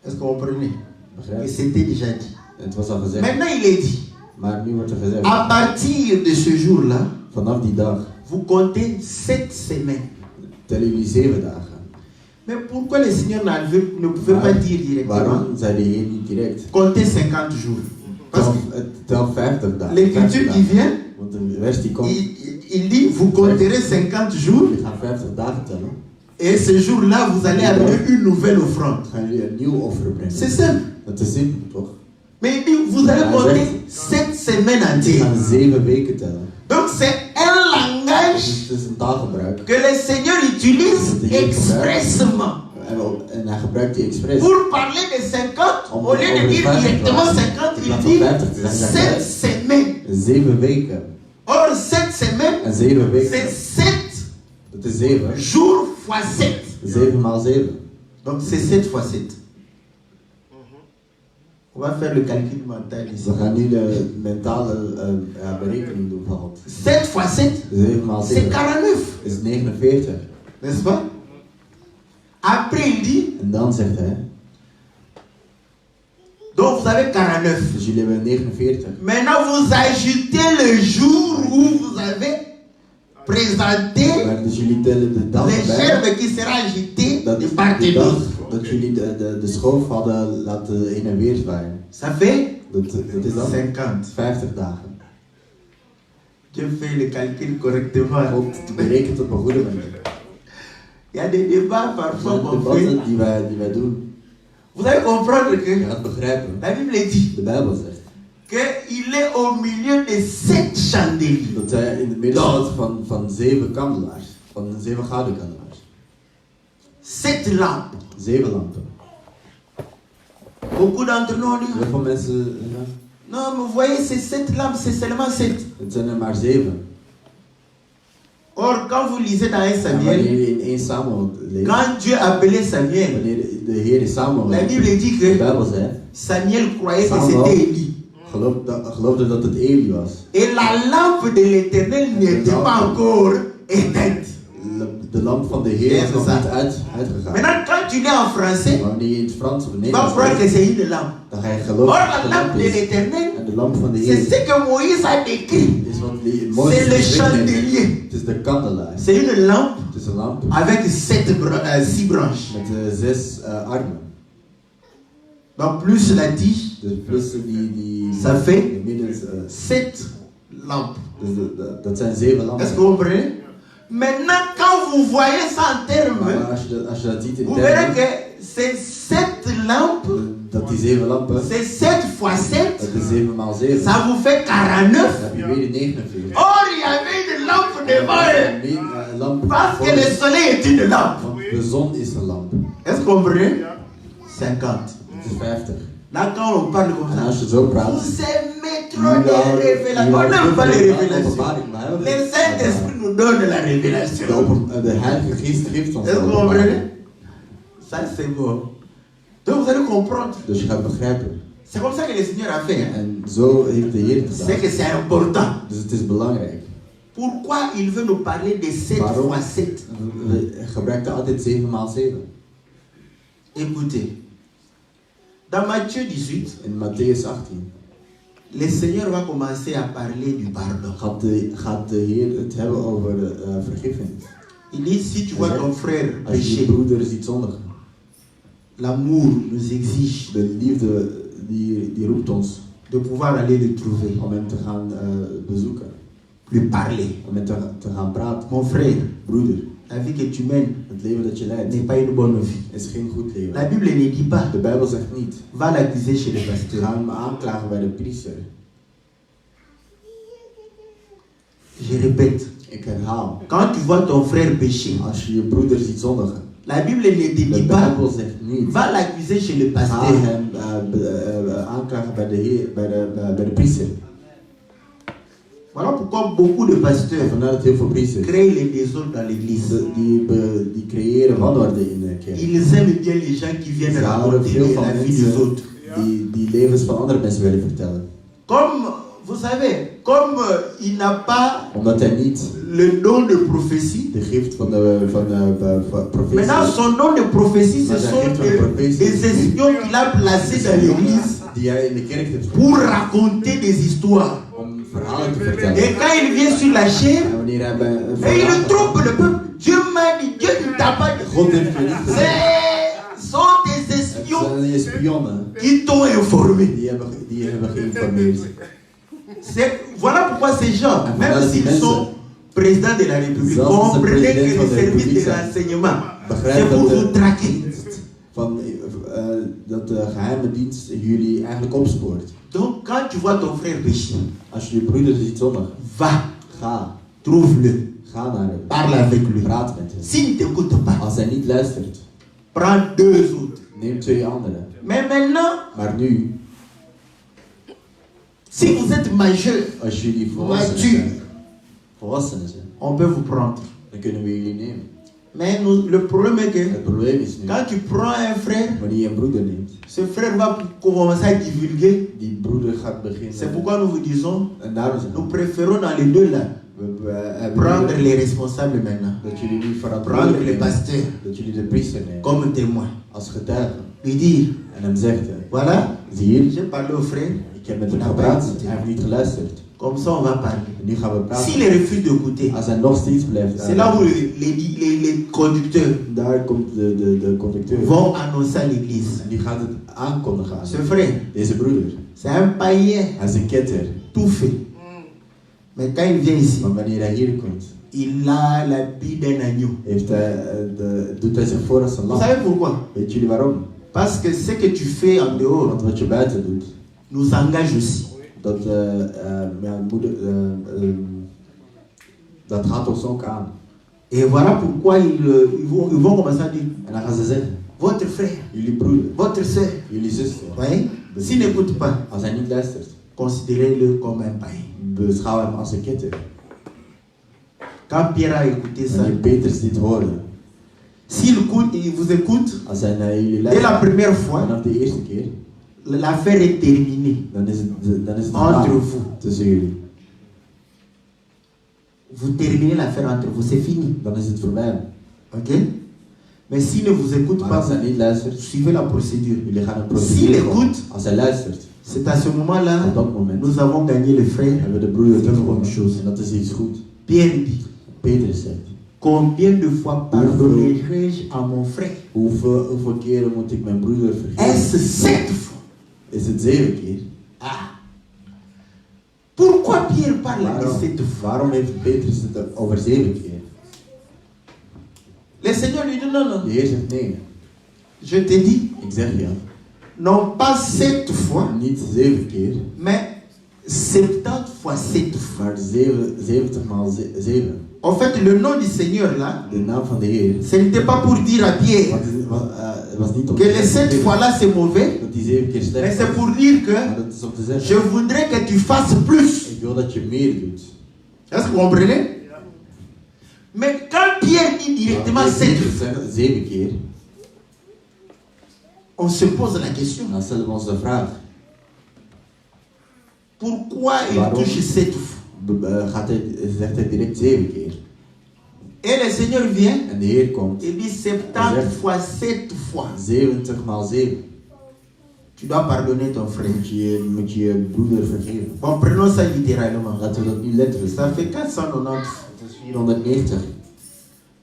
Est-ce que vous comprenez? Begrijp Et je? c'était déjà dit. Het was al gezegd. Maintenant, il est dit. Maar nu wordt er gezegd. À partir de ce jour-là, Vanaf die dag vous comptez 7 semaines. tellen jullie 7 dagen. Mais pourquoi le Seigneur ne pouvait pas dire directement? Waarom zei de Heer niet direct? Comptez 50 jours. Parce que Tel 50 dagen. l'écriture 50 qui dagen. vient, Want de vers die komt, il dit, vous compterez 50 jours. we gaan 50 dagen tellen. Et ce jour-là, vous allez amener une nouvelle offrande. Gaan jullie een nieuw offer brengen. C'est simple. Dat is simpel toch? Mais il dit, vous allez Ja, compter zegt- 7 semaines We entières. gaan 7 weken tellen. Donc c'est un langage Dus het is een taalgebruik. que le Seigneur utilise expressement En hij gebruikt die expres. pour parler de 50. Au lieu de dire directement 50, il dit 7 semaines. 7 weken. Or, 7 semaines, En 7 c'est weken, 7 dat is 7. jours fois 7. 7 maal 7. Donc c'est 7 fois 7. On va faire le calcul mental ici. We gaan nu de mentale berekening doen van 7 fois 7, 7 maal c'est 7 49. is 49. N'est-ce pas? Après, il dit, En dan zegt hij, donc vous avez 49. dus jullie hebben 49. Maintenant, vous ajoutez le jour où vous avez présenté Maar dus jullie tellen de dag les bij. gerbes qui sera agité Dat de is part de et dag d'autre. dat jullie de schoof hadden laten heen en weer zwaaien. Ça fait Dat is dan 50. 50 dagen. Je fais le calcul correctement. God berekent op een goede manier. Il y a des débats Er parfois zijn qu'on fait. debatten die wij doen. Vous allez comprendre Je que gaat begrijpen. la Bible dit De Bijbel zegt qu'il est au milieu de 7 chandeliers. dat hij in het midden staat van 7 kandelaars. Van 7 gouden kandelaars. 7 lampes. 7 lampen. Beaucoup d'entre nous ont dit, Heel veel mensen, ja, non, mais vous voyez, ces 7 lampes, c'est seulement 7. het zijn er maar 7. Or, quand vous lisez dans 1 En Samuel, wanneer je in 1 Samuel leest, quand Dieu appelait Samuel, wanneer de Heer Samuel, la Bible dit de que Bijbel zegt, Samuel croyait que Samuel. c'était Élie. geloofde dat het Eli was. Et la lampe de l'éternel n'était pas encore éteinte. De lamp van de Heer is nog niet uitgegaan. Maintenant, quand tu lis en français, Maar wanneer je in het Frans of tu vas Nederlands croire que leest, c'est une lampe. dan ga je Or, geloven dat la het de lampe lamp de is. l'éternel, En de lamp van de c'est Heer ce que Moïse a décrit. is wat die C'est Mozes le beschreven heeft. chandelier. Het is de kandelaar. C'est une lampe Het is een lamp avec 6 branches. met 6 armen. Donc, plus la tige, Dus plus die Ça fait de midden, 7 lampes. dus dat zijn 7 lampen. Est-ce que vous comprenez? Maintenant, quand vous voyez ça en termes, Maar als je dat ziet in vous verrez termen, que ces 7 lampes, dat die 7 lampen, c'est 7 fois 7, dat is 7 maal 7. ça vous fait Dan 49. heb je weer die 49. Or, il y avait une lampe devant eux. Een lamp Parce voor que le je. soleil est une lampe. Want de zon is een lamp. Est-ce que vous comprenez? 50. Het is 50. Là, quand on parle comme En ça, als je zo praat, vous aimez trop les révélations. On n'aime pas les révélations. Le Saint-Esprit nous donne la révélation. De Heilige Geest geeft ons Est-ce que de vous comprenez? openbaring. Ça, c'est bon. Donc, vous allez comprendre. Dus je gaat begrijpen. C'est comme ça que le Seigneur a fait. Hein? En zo heeft de Heer het C'est gedaan. que c'est important. Dus het is belangrijk. Pourquoi il veut nous parler de 7 Waarom? fois 7? We gebruiken altijd 7 maal 7. Écoutez. Dans Matthieu 18, In Matthäus 18 le Seigneur va commencer à parler du pardon. gaat de Heer het hebben over vergiffenis. Il dit, si tu vois ton frère Als je je pécher, broeder ziet zondigen, l'amour nous exige de liefde die roept ons de pouvoir aller le trouver, om hem te gaan bezoeken. lui parler. Om hem te gaan praten. Mon frère, Broeder, la vie que tu mènes het leven dat je leidt n'est pas une bonne vie. is geen goed leven. La Bible ne dit pas, De Bijbel zegt niet, va l'accuser chez le pasteur. ga hem aanklagen bij de priester. Je répète, Ik herhaal, quand tu vois ton frère pécher, als je je broeder ziet zondigen, la Bible ne te de dit pas, Bijbel zegt niet, va l'accuser chez le ga pasteur. hem aanklagen bij de Heer, bij de priester. Voilà pourquoi beaucoup de pasteurs Vandaar dat heel veel priesters créent les désordres dans l'église. die creëren wanorde in de kerk. Ils aiment bien les gens qui viennent Ze houden raconter veel van la vie des mensen autres. die levens van andere mensen willen vertellen. Comme, vous savez, comme il n'a pas Omdat hij niet le don de prophétie. de gift van de profetie. Maintenant, son don de prophétie, ce Maar zijn gift sont van profetie des espions qu'il a placés dans l'église die hij in de kerk heeft pour raconter des histoires. om verhalen te vertellen. Et quand il vient sur la chair, En wanneer hij bij een et il verhaal trompe le peuple. Dieu m'a dit, Dieu ne t'a pas dit. God heeft je niet gezegd. Ce sont des Het espions zijn die spionnen qui t'ont informé. die hebben geïnformeerd. Voilà pourquoi ces gens, En même voilà die s'ils sont mensen, présidents de la République, zelfs als ze comprenez que president le van de service Republiek de zijn, renseignement, c'est begrijp pour dat vous traquer. dat de geheime dienst jullie eigenlijk opspoort. Donc quand tu vois ton frère pécher, Als je je broeder ziet zondigen, va, ga trouve-le, naar hem, parle avec lui. praat met hem. S'il ne t'écoute pas, Als hij niet luistert, prends 2 autres. neem 2 anderen. Mais maintenant, Maar nu, si vous êtes majeur, als jullie mature, volwassenen zijn, on peut vous prendre. dan kunnen we jullie nemen. Mais le problème est que Het probleem is nu, quand tu prends un frère, wanneer je een broeder neemt, ce frère va commencer à divulguer. die broeder gaat beginnen. C'est pourquoi nous vous disons, En daarom zijn nous préférons dans les deux là, we hebben prendre les responsables maintenant. dat jullie nu Prendre verantwoordelijk les nemen, pasteurs dat jullie de priester nemen comme témoins. als getuige. Lui dire, En hem zegt, voilà, zie je, j'ai parlé au frère, ik heb met hem gepraat, hij heeft niet geluisterd. comme ça on va parler. En nu gaan we praten. S'il refuse d'écouter, Als hij nog steeds blijft, c'est là où les conducteurs daar komt de conducteur. vont annoncer à l'église. En die gaat het aankondigen aan Ce frère, deze broeder. c'est un païen Hij is een ketter. tout fait. Mais quand il vient ici, Maar wanneer hij hier komt, il a l'habit d'un agneau. doet hij zich voor als een Vous lam. savez pourquoi? Weet jullie waarom? Parce que ce que tu fais en dehors Want wat je buiten doet, nous engage aussi. Dat gaat ons ook aan. Et voilà pourquoi ils vont commencer à dire, En dan gaan ze zeggen, votre frère, jullie broeder, votre soeur, jullie zuster, voyez, s'il n'écoute pas, als hij niet luistert, considérez-le comme un païen. beschouw hem als een ketter. Quand Pierre a écouté ça, Wanneer Petrus dit hoorde, s'il vous écoute, als hij naar jullie dès la luistert, première fois, vanaf de eerste keer, l'affaire est terminée dan is het entre klaar vous. tussen jullie. Vous terminez l'affaire entre vous, c'est fini. Dan is het voorbij. Ok? Mais s'il ne vous écoute Maar pas, als hij niet luistert, suivez la procédure. jullie gaan een S'il procedure volgen. écoute, Als hij luistert, c'est à ce moment-là, op dat moment, nous avons gagné le frère. hebben we de broeder C'est une bonne teruggewonnen. chose. En dat is iets goed. Pierre dit, Petrus zegt, combien de fois pardonnerai-je à mon frère? hoeveel keren moet ik mijn broeder vergeven? Est-ce 7 fois? Is het 7 keer? Ah. Pourquoi Pierre parle de 7 fois? Waarom heeft Petrus het over 7 keer? Le Seigneur lui dit non, non. De Heer zegt nee. Je te dis, Ik zeg ja. non pas 7 fois, Niet 7 keer, mais 70 fois 7 fois. maar 70 maal 7. En fait, le nom du Seigneur là, De naam van de Heer. ce n'était pas pour dire à Pierre Was niet om que te les 7 zeggen fois là c'est mauvais, dat die 7 keer mais slecht c'est was. pour dire que Maar dat is om te je zeggen, voudrais que tu fasses plus. ik wil dat je meer doet. Est-ce que vous comprenez? Mais quand Pierre dit directement Als 7 Petrus fois, zegt 7 keer, on se pose la question. dan stellen we ons de vraag. Pourquoi il Waarom? touche 7 fois? Zegt hij direct 7 keer. Et le Seigneur vient En de Heer komt, et dit 70 fois 7 fois. 70 maal 7. Tu dois pardonner ton frère. Moet je je broeder vergeven. Bon, prenons ça littéralement. Laten we dat nu letterlijk Ça fait 490. Dat is 490.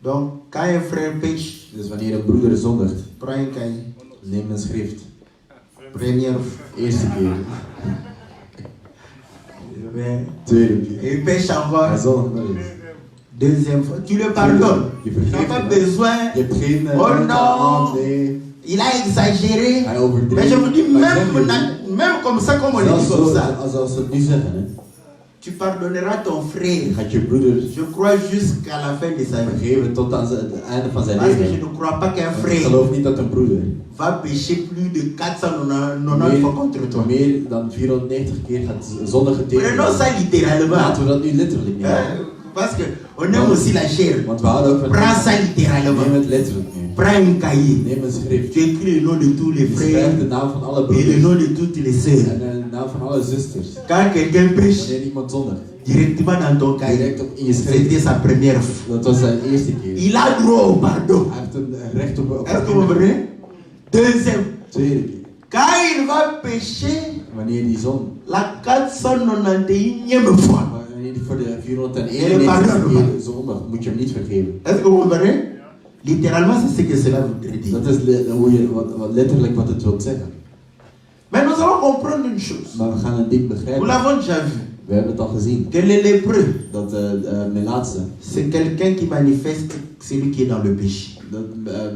Donc, quand un frère pêche, Dus wanneer een broeder zondigt, prends un cahier. neem een schrift. Première fois. Eerste keer. Tweede keer. Et il pêche encore. Hij zondigt nog eens. Deuxième fois. Tu le pardonnes. Je Tu n'as vergeeft pas hem. besoin. Je hebt geen... Oh non. nee. Il a exagéré. Hij overdreef. Mais je vous dis, Maar ik zeg même, je, même comme ça, comme on le dit zelfs comme zo, ça, als ze het niet zeggen, hè, tu pardonneras ton frère. gaat je broeder Je crois jusqu'à la fin de sa vie. vergeven tot aan het einde van zijn Parce que je leven. ne crois pas qu'un Want ik frère geloof niet dat een broeder va pécher plus de 490 fois contre toi. meer dan 490 keer gaat zondigen tegen Prenons je. ça littéralement. Laten we dat nu letterlijk nemen. Parce qu'on aime aussi la chair. Want we houden ook van Prends ça Neem littéralement. het letterlijk nu. Prends un cahier. Neem een schrift. Tu écris le nom de tous les Je schrijft frères de naam van alle et le broeders nom de toutes les sœurs. en de naam van alle zusters. Quand quelqu'un pêche, Wanneer iemand zondigt, directement dans ton cahier. Direct op in je C'était schrift. sa première fois. Dat was zijn eerste keer. Il a droit au pardon. Hij heeft een recht op Est-ce que vous comprenez? Deuxième, tweede keer. quand il va pécher Wanneer die zon, la 491e fois, wanneer die voor de Et 491 keer zondag, moet je hem niet vergeven. est-ce que vous comprenez? Littéralement, c'est ce que cela voudrait dire. Dat is letterlijk wat het wil zeggen. Mais nous allons comprendre une chose. Maar we gaan een ding Nous begrijpen. l'avons déjà vu. We hebben het al gezien. Que le lépreux, Dat Melaatse, c'est quelqu'un qui manifeste celui qui est dans le péché. dat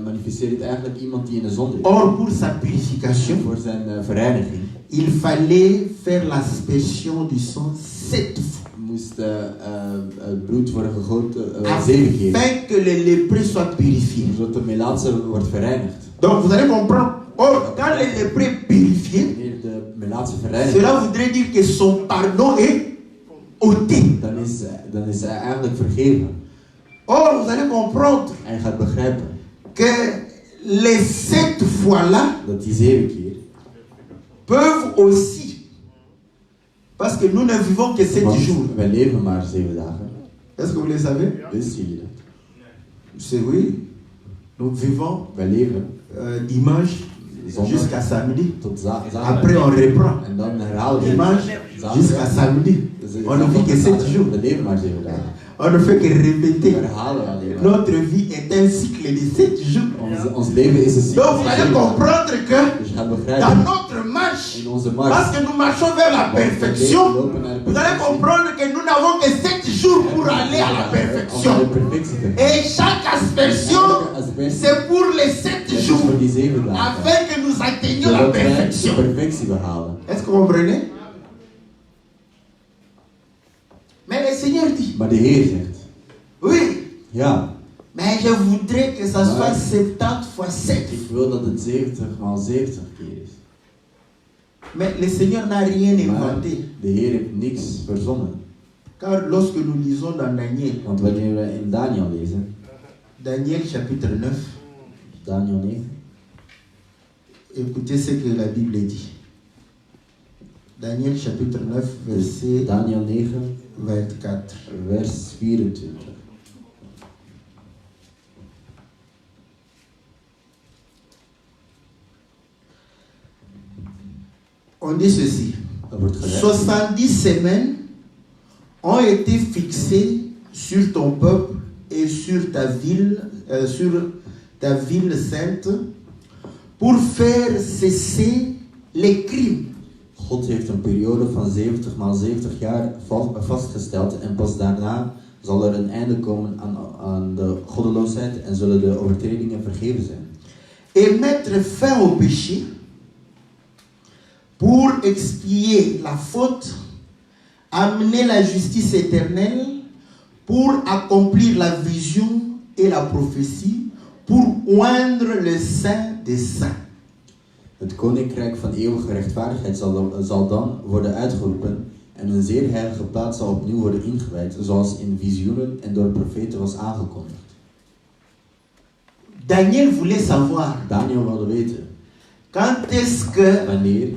manifesteert eigenlijk iemand die in de zonde is. Or, pour sa purification, Voor zijn verreiniging il fallait faire l'aspersion du sang 7 fois. moest het bloed worden gegoten 7 keer. Afin que le lépreux soit purifié. Zodat de Melaatse wordt verreinigd. Donc, vous allez comprendre. Or, quand le lépreux est purifié, Wanneer de Melaatse verreinigd cela voudrait dire que son pardon est ôté. dan is hij eigenlijk vergeven. Or, vous allez comprendre En je gaat begrijpen que les 7 fois-là dat die 7 keer, peuvent aussi, parce que nous ne vivons que 7 want jours. wij leven maar 7 dagen. Est-ce que vous le savez? Wisten jullie dat? C'est oui. Nous vivons Wij leven dimanche zondag jusqu'à samedi. tot Après, zaterdag. on reprend. En dan herhalen we Dimanche jusqu'à samedi. Dus On ne vit que 7 jours. We leven maar 7 dagen. On ne fait que We répéter. herhalen alleen maar. Notre vie est un cycle de 7 jours. Ons leven is een cyclus. Donc, vous allez comprendre que Dus je gaat dans begrijpen, notre marche, in onze parce markt, que nous marchons vers la perfection, vous allez comprendre que nous n'avons que 7 jours pour aller à la perfection. Et chaque aspersion, c'est pour les 7 jours, voor die 7 dagen. afin que nous atteignions la Zodat wij de perfection. perfectie behalen. Est-ce que vous comprenez? Mais le Seigneur dit, Maar de Heer zegt, oui, ja, mais je voudrais que ça soit 70 fois 7. ik wil dat het 70 maal 70 keer is. Mais le Seigneur n'a rien Maar inventé. de Heer heeft niks verzonnen. Car lorsque nous lisons dans Daniel, Want wanneer we in Daniel lezen, Daniel chapitre 9, Daniel 9, écoutez ce que la Bible dit. Daniel chapitre 9, verset Daniel 9, 24. vers 24. On dit ceci. Er wordt gezegd, 70 semaines ont été fixées sur ton peuple et sur ta ville sainte pour faire cesser les crimes. God heeft een periode van 70 maal 70 jaar vastgesteld en pas daarna zal er een einde komen aan de goddeloosheid en zullen de overtredingen vergeven zijn. Et mettre fin au péché pour expier la faute, amener la justice éternelle, pour accomplir la vision et la prophétie, pour oindre le Saint des Saints. Het koninkrijk van eeuwige rechtvaardigheid zal dan worden uitgeroepen en een zeer heilige plaats zal opnieuw worden ingewijd, zoals in visioenen en door profeten was aangekondigd. Daniel voulait savoir Daniel wilde weten quand est-ce que wanneer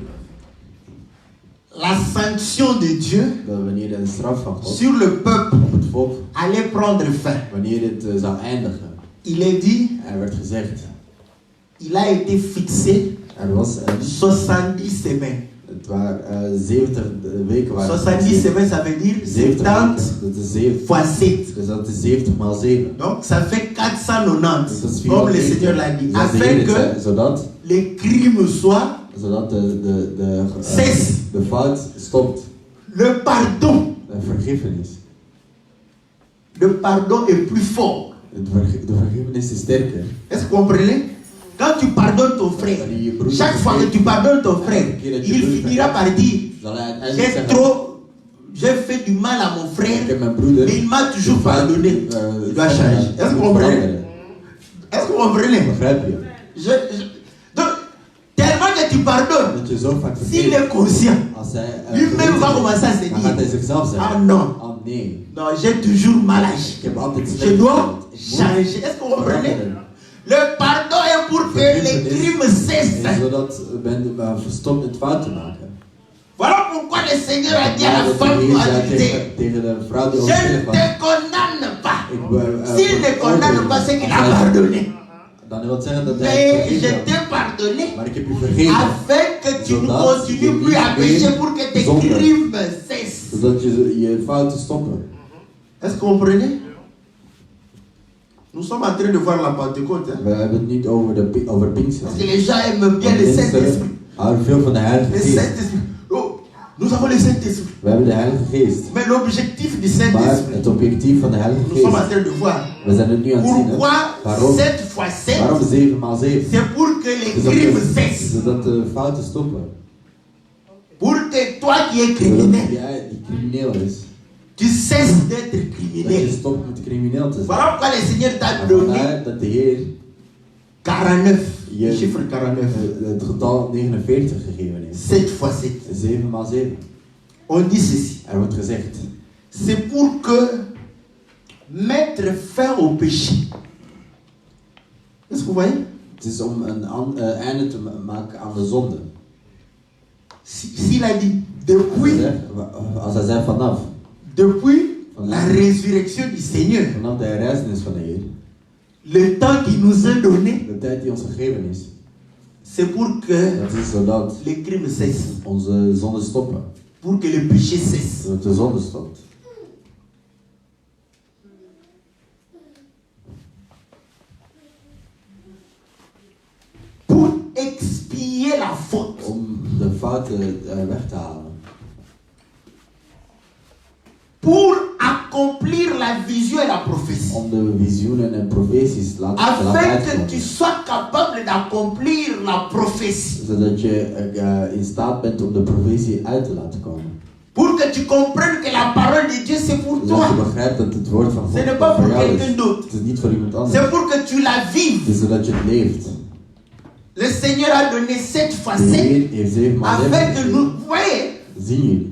la sanction de Dieu wanneer de straf van God sur le peuple op het volk, allait prendre fin. wanneer het zou eindigen. Il est dit, Er werd gezegd, il a été fixé er was 70 semaines. het waren 70 weken waren 70 semaines, ça veut dire 70 70 weken, dat is 7. fois 7. Dus dat is 70 maal 7. Donc ça fait 490, Dus dat is comme le 490. Seigneur l'a dit, Zoals de afin Heer het que zei, zodat les crimes soient, de fout stopt. le pardon. De vergiffenis. Le pardon est plus fort. De vergiffenis is sterker. Est-ce que vous comprenez? Quand tu pardonnes ton frère, chaque fois que tu pardonnes ton frère, il finira par dire, j'ai fait du mal à mon frère, mais il m'a toujours pardonné. Il doit changer. Est-ce que vous comprenez? Est-ce que vous comprenez? Donc, tellement que tu pardonnes, s'il est conscient, lui-même va commencer à se dire, ah non, non, j'ai toujours mal agi. Je dois changer. Est-ce que vous comprenez? Le pardon est pour que les crimes cessent. Zodat men stopt met fout te maken. Voilà pourquoi le Seigneur a dit à la Dat de femme Heer doit zei lutter. tegen de vrouw die Je onschuldig ne was. te condamne pas. Ik S'il ne condamne pas, c'est qu'il a pardonné. Dan wil het zeggen dat hij Mais je vergeven t'ai heeft. pardonné Maar ik heb u vergeven. afin que tu ne Zodat continues je plus à niet pécher meer pour que tes zondigt. crimes cessent. Zodat je fouten stoppen. Est-ce que vous comprenez? Nous sommes en train de voir la Pentecôte. Hein? We hebben het niet over Pinkster. Parce que les gens aiment bien le Mensen Saint-Esprit. houden veel van de Heilige Le Geest. Saint-Esprit. Oh, nous avons le Saint-Esprit. We hebben de Heilige Geest. Mais l'objectif du Maar Saint-Esprit, het objectief van de Heilige nous sommes en Geest, train de voir. we zijn het nu aan het zien. Hè? Pourquoi Waarom? 7 fois 7? Waarom 7 maal 7? C'est pour que les crimes cessent. Zodat de fouten stoppen. Pour que toi qui es Zodat criminel, jij die crimineel is, tu cesses d'être dat je criminel. stopt met crimineel te zijn. Voilà pourquoi le Seigneur t'a En donné vandaar dat de Heer 49. Je- Le chiffre 49. het getal 49 gegeven heeft. 7 fois 7. 7 maal 7. On dit ceci. Er wordt gezegd, C'est pour que mettre fin au péché. Est-ce que vous voyez? het is om een einde te maken aan de zonde. S'il a dit depuis Als hij zei vanaf la résurrection du Seigneur, de herrijzenis van de Heer, le temps qu'il nous a donné, de tijd die ons gegeven is, c'est pour que dat is zodat les crimes cessent, onze zonde stoppen. pour que le péché cesse. Zodat de zonde stopt. Pour expier la faute. Om de fouten weg te halen. Pour accomplir la vision et la prophétie. Om de visioenen en profeties te laten Afin que uitkomen. tu sois capable d'accomplir la prophétie. Zodat je in staat bent om de profetie uit te laten komen. Pour que tu comprennes que la parole de Dieu c'est pour Zodat je toi. begrijpt dat het woord van God Ce n'est pas voor pour jou quelqu'un is. d'autre. Het is niet voor iemand anders. C'est pour que tu la Het vives. is zodat je het leeft. Le Seigneur a donné 7 fois De 7 Heer heeft 7 maal 7 afin que nous, vous voyez, Zien jullie?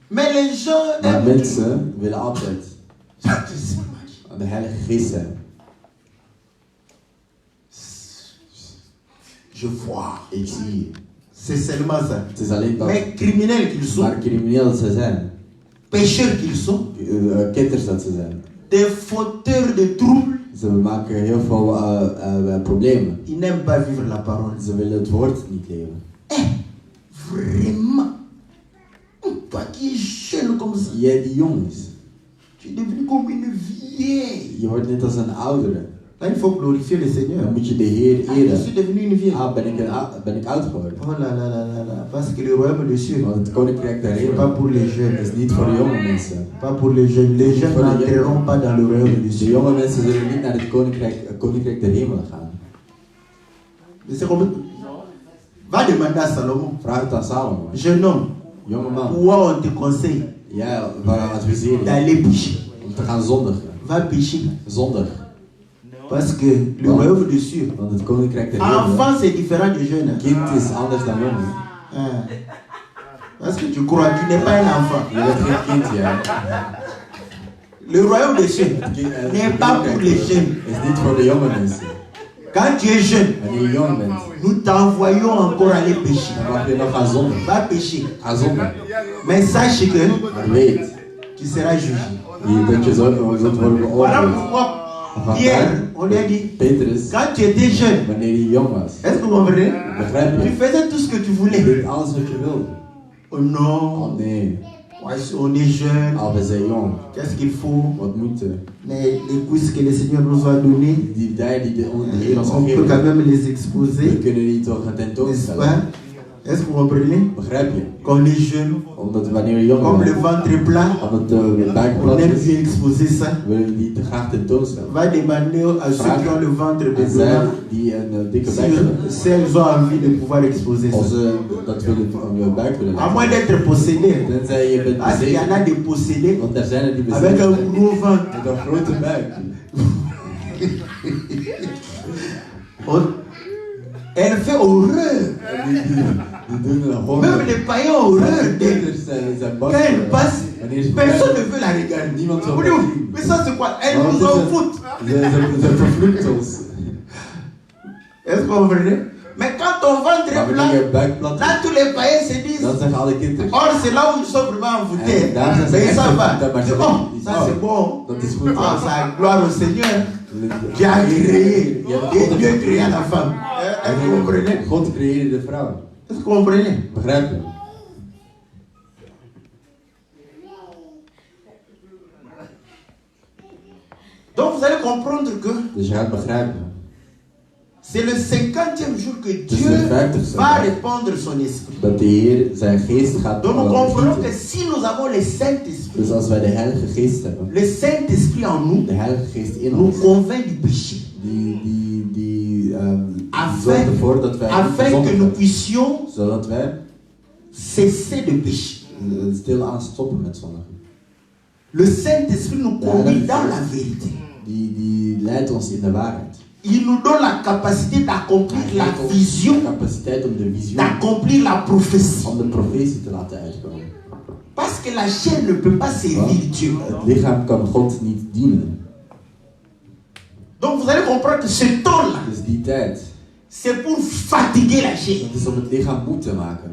mais les gens Maar aiment mensen willen altijd aan de Heilige Geest zijn. Je vois. Ik zie. C'est seulement ça. Het is alleen dat. Mais criminels qu'ils sont, Maar crimineel dat ze zijn. pécheurs qu'ils sont, Ketters dat ze zijn. des fauteurs de troubles, Ze maken heel veel problemen. ils n'aiment pas vivre la parole. Ze willen het woord niet leven. Vraiment. Toi qui es jeune comme ça, Jij die jong is. tu es devenu comme une vieille. Je wordt net als een oudere. Là, il faut glorifier le Seigneur. Dan moet je de Heer Ah, je eren. suis devenu une vieille. Ah, ben ik oud geworden? Oh là là là là là. Parce que le royaume de Dieu, Want het koninkrijk der c'est hemel pas pour les jeunes. is niet voor de jonge mensen. Pas pour les jeunes. Les jeunes Voor de n'entreront pas dans le royaume de De Dieu. jonge mensen zullen niet naar het koninkrijk der hemel gaan. Mais c'est comme... Va demander à Salomon. Vraag het aan Salomo. Jeune homme, Jonge man, pourquoi on te conseille jij adviseer je d'aller pécher? om te gaan zondigen. Va pécher. Zondig. Parce que le royaume de Dieu, Want het koninkrijk der hemel, enfant c'est différent de jeune. kind is anders dan jongen. Hein. Parce que tu crois, tu n'es pas un enfant. Je bent geen kind, ja. Le royaume de Dieu n'est pas pour les jeunes. is niet voor de jonge mensen. Quand tu es jeune, Wanneer je jong bent, nous t'envoyons encore aller pécher. dan mag je nog gaan zondigen. Va pécher. Ga zondigen. Mais sache que Maar weet, tu seras jugé. dat je zult worden Voilà beoordeeld. pourquoi hier, on lui a dit, Petrus, quand tu étais jeune, wanneer je jong was, est-ce que vous comprenez? begrijp Tu je? faisais tout ce que tu Je voulais. deed alles wat je wilde. Oh non, Oh nee, on est jeune, we zijn jong. qu'est-ce qu'il faut? Wat moet er? Mais les quiz que le Seigneur nous a donnés, Die tijd die de Heer ons on peut quand gegeven, même les we exposer, kunnen die toch gaan n'est-ce tentoonstellen. pas? Est-ce que vous comprenez? Begrijp je? Quand on est jeune, Omdat wanneer je jong comme le bent, ventre est plat, omdat de buik on plat aime is, bien exposer ça. willen we die te graag tentoonstellen. Va demander à ceux qui ont le ventre En zij dédouanant die een dikke buik hebben, si elles ont envie de pouvoir exposer of ça. ze dat willen een buik willen À moins laten. d'être possédé. Tenzij je bent Parce qu'il y en bezeten. a des possédés Want er zijn er die avec bezeten un zijn gros ventre. met een grote buik. Elle fait horreur. Die doen er gewoon. Même les païens ont horreur d'elle. Zijn Quand elle passe, Wanneer ze personne ne veut la regarder. Niemand wil Vous haar dites, zien. mais ça c'est quoi? Elle Maar nous wat en is fout. het? Ze vervloekt ons. Est-ce que vous comprenez? Mais quand ton ventre Maar est wanneer je plat, buik plat là is, tous les païens se disent, dan zeggen alle kinderen. or c'est là où ils sont vraiment envoûtés. En daar zijn ze Mais echt ça va. envoûtés, maar ze Oh, denken, ça c'est bon. Dat is goed. Ah, ça gloire au Seigneur. Dieu a créé. Et Dieu créa la femme. Est-ce que vous comprenez? God creëerde de vrouw. Est-ce que vous comprenez? Begrijp je? Donc vous allez comprendre que Dus je gaat begrijpen. c'est le 50e jour que is Dieu de 50ste va dag. répandre son esprit. Dat de Heer zijn geest gaat Donc nous comprenons que gieten. si nous avons le Saint-Esprit, Dus als wij de Heilige Geest hebben, le Saint-Esprit en nous, de Heilige Geest in nous ons, convainc du péché. die Afin- zorgt ervoor dat wij Afin que gezond nous zijn. puissions Zodat wij cesser de pécher. stilaan stoppen met zondigen. Le Saint-Esprit nous conduit dans la vérité. Die leidt ons in de waarheid. Il nous donne la capacité d'accomplir Hij la geeft ons de vision, capaciteit om de visioen, d'accomplir la prophétie. om de profetie te laten uitkomen. Parce que la chair ne peut pas servir Dieu. Het lichaam kan God niet dienen. Donc vous allez comprendre que ce temps-là, Dus die tijd, c'est pour fatiguer la chair. dat is om het lichaam moe te maken.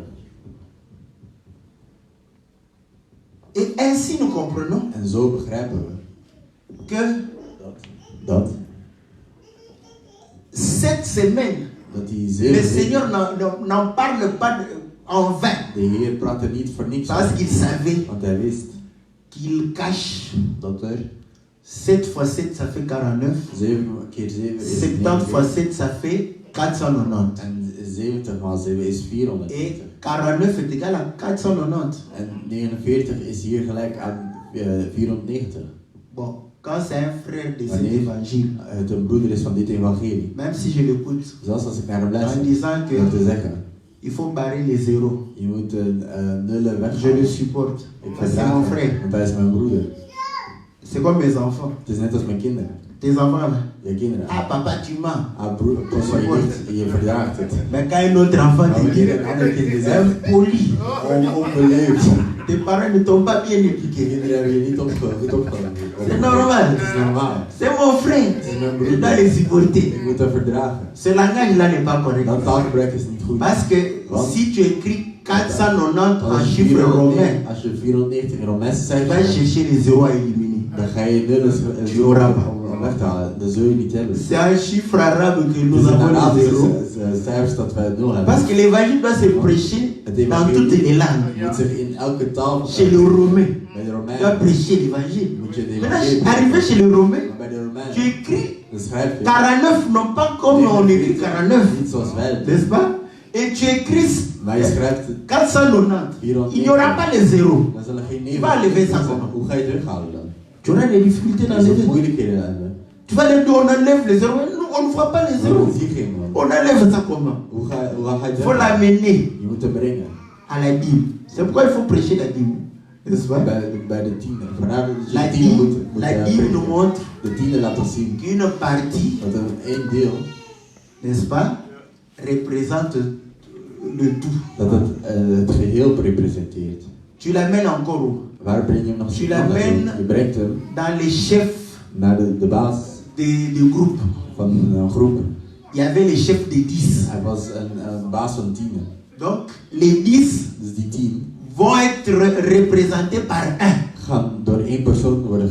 Et ainsi nous comprenons En zo begrijpen we que dat cette semaine, dat die le 7 weken, Seigneur n'en parle pas en vain. de Heer praat er niet voor niks Parce over. qu'il savait Want hij wist qu'il cache dat er 7 fois 7, ça fait 49. 7 keer 7 is 70 fois 49. 7, ça fait 490. En 70 maal 7 is 490. Et 49 est égal à 490. En 49 is hier gelijk aan 490. Bon, quand c'est un frère de cet Wanneer évangile, het een broeder is van dit evangelie. même si je l'écoute, Zoals als ik naar hem en luister, disant door te que zeggen, il faut barrer les zéros, je moet nullen weg. je le supporte. Ik C'est verdraag mon hem, frère. want hij is mijn broeder. C'est comme mes enfants. Het is net als mijn kinderen. Tes enfants là. Je kinderen. Ah, papa, tu mens. Broer, papa, je verdraagt het. Mais quand un autre enfant Maar te wanneer dit, een ander kind is echt impoli, onbeleefd. tes parents ne t'ont pas bien Je éduqué. kinderen hebben je niet goed opgevoed. C'est normal. Het is normaal. C'est mon frère. Je dois les supporter. Ik moet dat verdragen. Ce langage-là n'est pas correct. Dat taalgebruik is niet goed. Parce que Wat? si tu écris 490 en Als je chiffre romain, 490 in Romeinse tu cijfers vas hebt, chercher les zéros à éliminer. dan ga je nullen Tu auras pas. om weg te halen. Dat zul je niet hebben. C'est un chiffre arabe que Het nous is een avons les zéros. Arabische cijfers dat wij 0 hebben. Parce que l'évangile doit se prêcher dans toutes les langues. Je moet zich in elke taal Chez le Romain, bij de tu dois Romeinen prêcher l'évangile. moet je de Maintenant, evangelie arrivé chez le Romain, maar bij de tu Romeinen écris dan schrijf je 49, non pas comme on écrit 49, niet zoals wij het doen. n'est-ce pas? Et tu écris Maar je schrijft het 490. Il n'y aura pas les zéros. dan zal er geen Tu vas lever ça neven. comment? Hoe ga je het terughalen dan? Tu auras des difficultés dans Er les zijn deux. moeilijkheden hebben. Tu vas leur dire on enlève les zéros. Nous, on ne voit pas les Maar zéros. dat zie je geen man. On enlève ça comment? Hoe ga je Il het faut terughalen? l'amener Je moet het brengen. à la Bible. C'est pourquoi il faut prêcher la Bible. N'est-ce pas? Bij de tiende. Vandaar dat je La de tiende Bible, moet la Bible nous prediken. montre De tiende laat ons zien qu'une partie, dat er één deel, n'est-ce pas, représente le tout. dat het geheel representeert. Tu l'amènes encore où? Waar breng je hem nog Tu steeds l'amènes naartoe? Je brengt hem dans les chefs naar de baas des groupes. van een groep. Il y avait les chefs des 10. Hij was een baas van 10. Donc, les 10 Dus die 10 vont être représentés par un. gaan door één persoon worden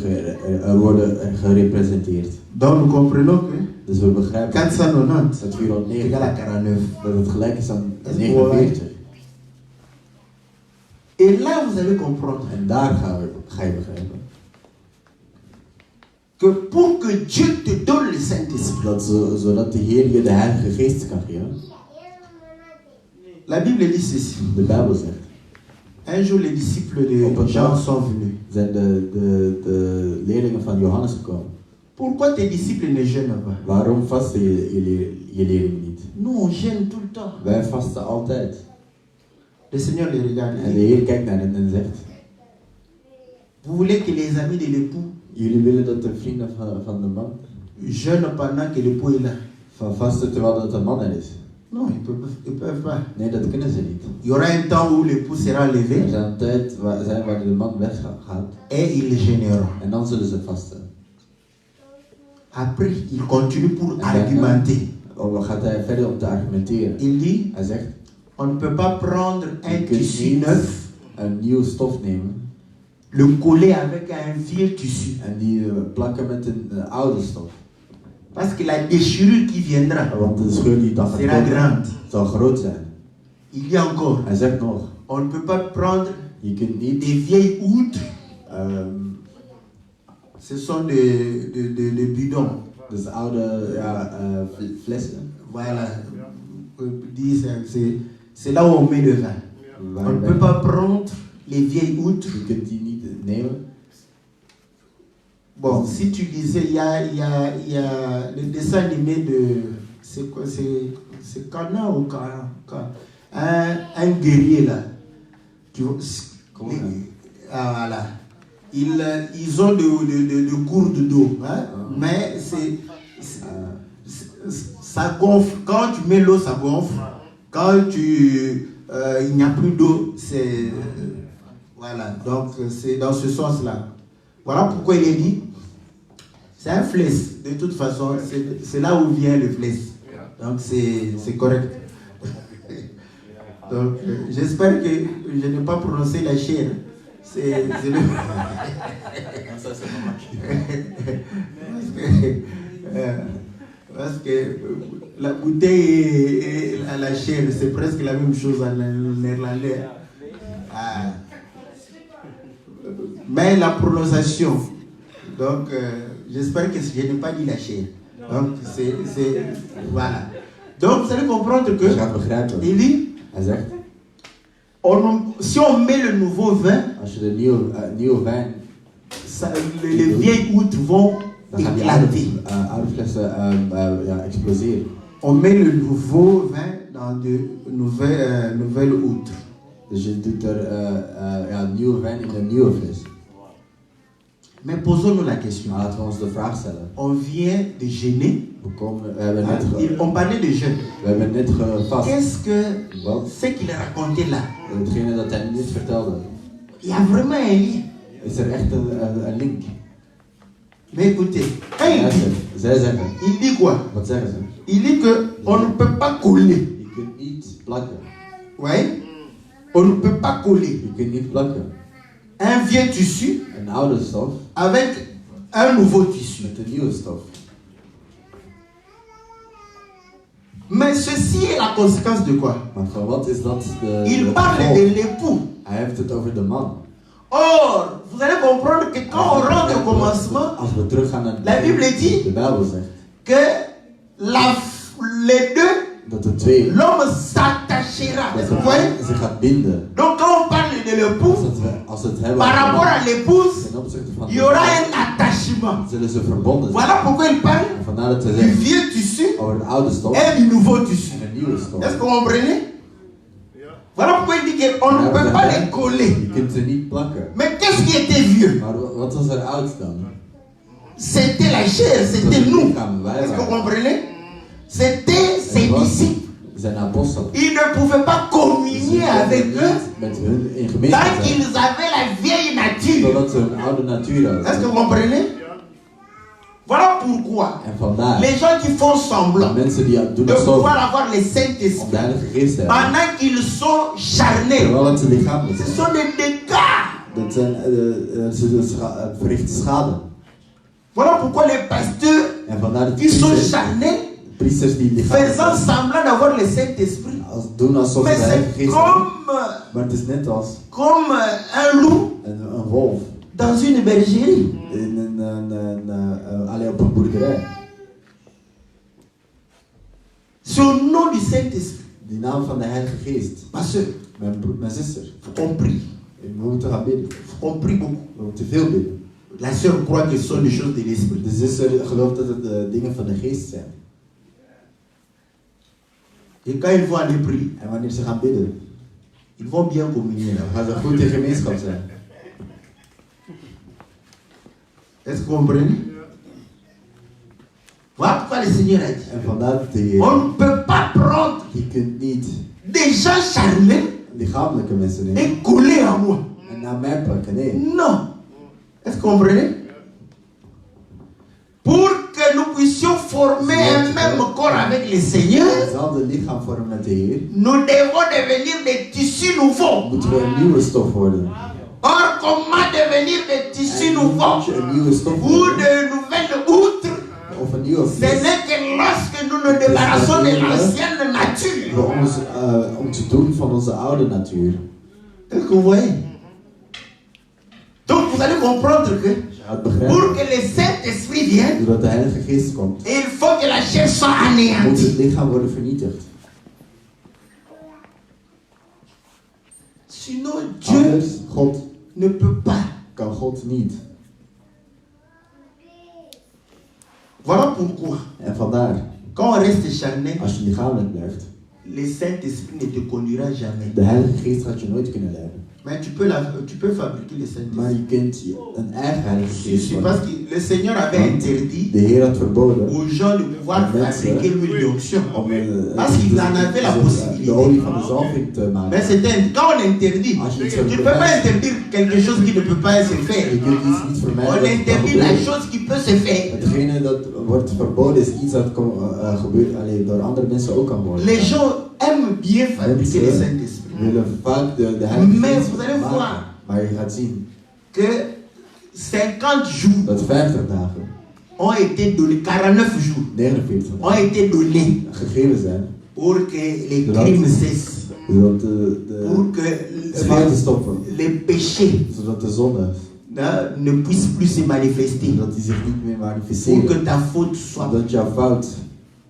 gerepresenteerd. Donc, nous comprenons que Dus we begrijpen 490 dat est égal 409 à 49. dat het gelijk is aan Dat is 49. Et là, vous allez comprendre En daar ga je begrijpen. que pour que Dieu te donne le Saint-Esprit, Zodat de Heer je de Heilige Geest kan geven. la Bible dit ceci. De Bijbel zegt. Un jour, les disciples de Jean sont venus. Zijn de leerlingen van Johannes gekomen. Pourquoi tes disciples ne jeûnent pas? Waarom vasten je leerlingen niet? Nous, on gêne tout le temps. Wij vasten altijd. Le Seigneur les regarde. En de Heer kijkt naar hen en zegt. Vous voulez que les amis de l'époux Jullie willen dat de vrienden van de man jeûnent pendant que l'époux est là? van vasten terwijl dat de man er is? Non, ils peuvent pas. Nee, dat kunnen ze niet. Il y aura un temps où l'époux sera Er levé zal een tijd zijn waar de man weggaat et ils gêneront. en dan zullen ze vasten. Après, ils continuent pour En argumenter. gaat hij verder om te argumenteren. Il dit, Hij zegt, on ne peut pas prendre un je kunt tissu niet neuf, een nieuw stof nemen le coller avec un vieux tissu. en die plakken met een oude stof. Parce que la déchirure qui viendra Want de scheur die dan gaat sera komen, grande. zal groot zijn. Il dit encore, Hij zegt nog, on ne peut pas prendre je kunt niet des vieilles outres, um, ce sont des bidons. dus oude flessen. Voilà. C'est là où on met le vin. On ne peut pas prendre les vieilles outres. Je kunt die niet nemen. Bon, si tu disais, il y a le dessin animé de... C'est quoi? C'est Kana ou Kana? Un guerrier là. Tu vois, voilà. Ils ont de gourdes d'eau. Hein? Mais ça gonfle. Quand tu mets l'eau, ça gonfle. Quand il n'y a plus d'eau, c'est... voilà. Donc, c'est dans ce sens-là. Voilà pourquoi il est dit, c'est un flex. De toute façon, c'est là où vient le flex. Donc, c'est correct. Donc, j'espère que je n'ai pas prononcé la chair. C'est le... parce que la bouteille et la chair, c'est presque la même chose en néerlandais. Ah. Mais la prononciation, donc j'espère que je n'ai pas dit la chair. Donc c'est voilà. Donc vous allez comprendre que il dit, si on met le nouveau vin, nieuwe wijn, les vieilles outres vont éclater. Exploseren. On met le nouveau vin dans de nouvelles outres. Dus je doet nieuwe wijn in een nieuwe fles. Mais posons-nous la question. Maar laten we ons de vraag stellen. On vient de jeûner. On parlait de jeûne. We hebben net gevast. Qu'est-ce que ce qu'il racontait là? Hetgene dat hij net vertelde. Il y a vraiment un lien. Is er echt een link? Mais écoutez, zij zeggen. Il dit quoi? Wat zeggen ze? Il dit que on ne peut pas coller. Je kunt niet plakken. Ouais. On ne peut pas coller. Je kunt niet plakken. Un vieux tissu. Een oude stof. Avec un nouveau tissu. Met een nieuwe stof. Mais ceci est la conséquence de quoi? Maar van wat is dat Il parle de l'époux. Hij heeft het over de man. Or, vous allez comprendre que quand on rentre au commencement, als we teruggaan naar la Bible dit de Bijbel zegt que les deux, dat de twee, l'homme s'attachera. Vous voyez? Ze gaat binden. Donc quand on parle de l'époux, als het hebben par rapport à l'épouse, il y aura un attachement. Zullen ze verbonden zijn. Voilà pourquoi il parle Vandaar dat ze du zeggen vieux tissu over een oude stof et du nouveau tissu. en een nieuwe stof. Est-ce que vous comprenez? Voilà pourquoi il dit qu'on ne peut pas les coller. Je kunt ze niet plakken. Mais qu'est-ce qui était vieux? Maar wat was er oud dan? C'était la chair, c'était nous. Est-ce que vous comprenez? C'était ses disciples. Zijn apostelen. Ils ne pouvaient pas communier avec eux tant qu'ils avaient la vieille nature. Totdat ze een oude natuur hadden. Est-ce que vous comprenez? Voilà pourquoi En vandaar, les gens qui font semblant mensen die doen de alsof pouvoir avoir le om Saint-Esprit de Heilige Geest te hebben, pendant qu'ils sont charnés, terwijl dat ze lichamelijk ce zijn. sont des dégâts. Dat zijn, ze verrichten schade. Voilà pourquoi les pasteurs En vandaar dat qui sont charnés, priesters die lichamelijk faisant zijn, semblant d'avoir le Saint-Esprit, doen alsof ze mais de Heilige c'est Geest hebben. comme Maar het is net als un loup een wolf dans une bergerie. op een boerderij. C'est au nom du Saint-Esprit. Die naam van de Heilige Geest. Ma soeur, Mijn zuster. on prie. We moeten gaan bidden. On prie beaucoup. We moeten veel bidden. La sœur croit que ce sont des choses de l'esprit. De zuster gelooft dat het dingen van de geest zijn. Et quand ils vont aller prier, En wanneer ze gaan bidden, ils vont bien communier là. gaan ze goed in gemeenschap zijn. Est-ce que vous comprenez? Voilà pourquoi le Seigneur a dit. En vandaar dat de Heer, On ne peut pas prendre je kunt niet des gens charnés lichamelijke mensen nemen et coller à moi. en naar mij plakken. Nee. Non. Est-ce que vous comprenez? Pour que nous puissions former un même corps avec le Seigneur, hetzelfde lichaam vormen met de Heer, nous devons devenir des tissus nouveaux. moeten we een nieuwe stof worden. Or, comment devenir des tissus nouveaux Moet je een nieuwe stof ou worden, de nouvelles outres? of een nieuwe Ce vlees, n'est que lorsque nous nous débarrassons de l'ancienne nature. we ons doen van onze oude natuur. Est-ce que vous voyez? Donc vous allez comprendre que Je gaat begrijpen, pour que le Saint-Esprit vienne, doordat de Heilige Geest komt, il faut que la chair soit moet anéantie. het lichaam worden vernietigd. Sinon, Dieu Anders, God, ne peut pas. kan God niet. Voilà pourquoi, En vandaar, quand on reste charnel, als je lichamelijk blijft, le Saint-Esprit ne te conduira jamais. de Heilige Geest gaat je nooit kunnen leiden. Mais tu peux fabriquer le Maar Saint-Esprit. je kunt een eigen Heilige Geest C'est parce worden. que le Seigneur avait interdit De Heer had verboden aux gens de pouvoir fabriquer l'huile d'onction. om Parce qu'il en avait la de possibilité. olie van de zalving te Mais maken. quand on interdit, Als je iets tu ne peux pas interdire quelque chose qui ne peut pas se faire. Je kunt iets niet On vermijden dat kan interdit la gebeuren. chose qui peut se faire. Hetgene dat wordt verboden is iets dat door andere mensen ook kan worden. Les gens aiment bien fabriquer le Saint-Esprit. Willen vaak de Heilige Mais Geest vous allez maken. voir Maar je gaat zien que 50 jours dat 50 dagen, ont été donnés, 49 jours 49 ont été donnés gegeven zijn, pour que les crimes cessent, zodat pour de que fouten stoppen, les péchés zodat de zonde, ne puissent plus se manifester, zodat die zich niet meer pour que manifesteren, ta faute soit zodat jouw fout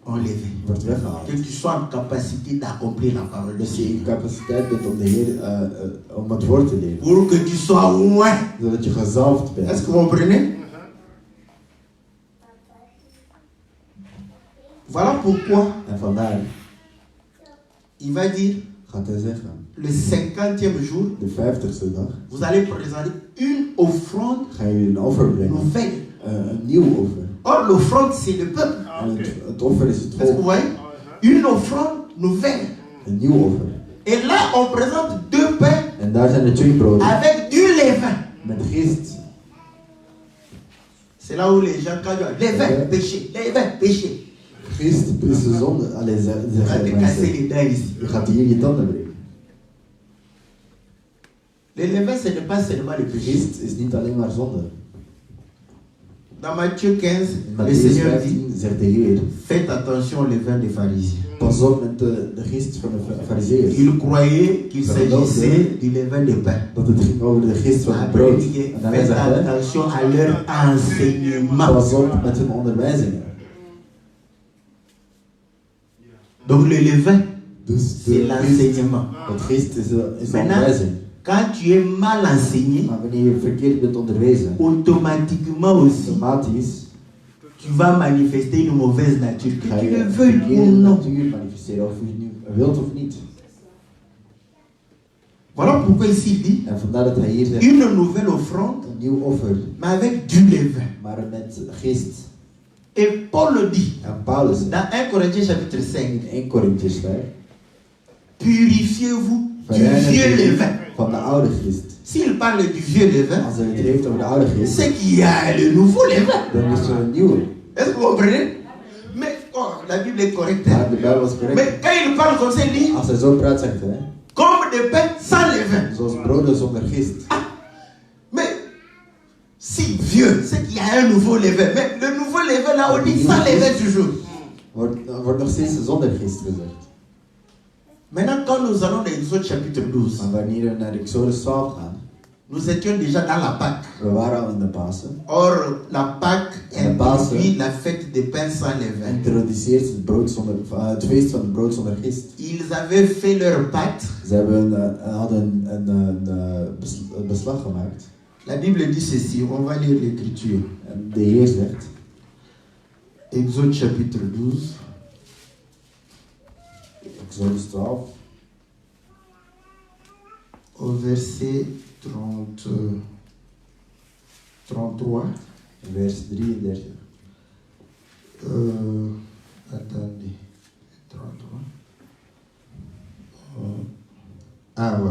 enlevée, wordt weggehaald. que tu sois en capacité d'accomplir la parole de Dat je in Dieu, capaciteit bent om de Heer, om het woord te leren, pour que tu sois loin. zodat je gezalfd Est-ce bent. que vous comprenez? Voilà pourquoi En vandaar il va dire gaat hij zeggen, le 50e jour, de 50ste dag vous allez présenter une offrande ga je een offer brengen, nouvelle. een nieuw offer. Or, l'offrande, c'est le peuple. En het offer is het Est-ce que vous volk, voyez? Une offrande nouvelle. een nieuw offer. Et là, on présente 2 pains En daar zijn er 2 broden avec du levain. met gist. C'est là où les gens, quand ils disent levain, péché. Gist is de zonde. Allee, On va zeggen te casser mensen. les dents ici. Je gaat hier je tanden breken. Le levain, ce n'est pas seulement le péché. Gist is niet alleen maar zonde. Dans Matthieu 15, In le Matthäus Seigneur dit, 15 zegt de Heer, faites attention au levain des pharisiens. pas op met de gist van de fariseeërs. Ils croyaient qu'il s'agissait du levain de pain. Dat het ging over de gist van het Après, brood. il dit, En dan hij faites zegt, hè, attention à leur enseignement. pas op met hun onderwijzingen. Donc le levain, Dus c'est de gist, l'enseignement. het gist is de Maintenant, onderwijzing. quand tu es mal enseigné, Maar wanneer je verkeerd bent onderwezen, automatiquement aussi, automatisch tu vas manifester une mauvaise nature, ga que tu je le een veuilles ou verkeerde non. natuur manifesteren, of je het nu wilt of niet. Voilà pourquoi ici il dit, En vandaar dat hij hier zegt, une nouvelle offrande, een nieuw offer, mais avec du levain. maar met gist. Et Paul le dit, En Paulus zegt, dans 1 Corinthiens chapitre 5, in 1 Corinthians 5, purifiez-vous du verreinigen vieux jullie levain. van de oude gist. S'il parle du vieux levain, Als hij het heeft over de oude gist, c'est qu'il y a le nouveau levain. dan is er een nieuwe. Est-ce que vous comprenez? Mais oh, la Bible est correcte. Hein? Maar de Bijbel is correct. Mais quand il parle comme ça, il dit, Als hij zo praat, zegt hij, comme des pains sans levain. zoals broden zonder gist. Mais si vieux, c'est qu'il y a un nouveau levain. Mais le nouveau levain, là, on dit sans levain toujours. Wordt nog steeds zonder gist gezegd. Maintenant, quand nous allons dans Exode chapitre 12, Maar wanneer we naar Exodus 12 gaan, nous étions déjà dans la Pâque. we waren al in de Pasen, Or, la Pâque La Pasen. introduit la fête des pains sans levain. introduceert het feest van het brood zonder gist. Ils avaient fait leur pâte. Ze hadden een beslag gemaakt. La Bible dit ceci, on va lire l'écriture. En de Heer zegt, Exode chapitre 12, Exodus 12, au verset 33. vers 33. Attendez. 33. Ah ouais.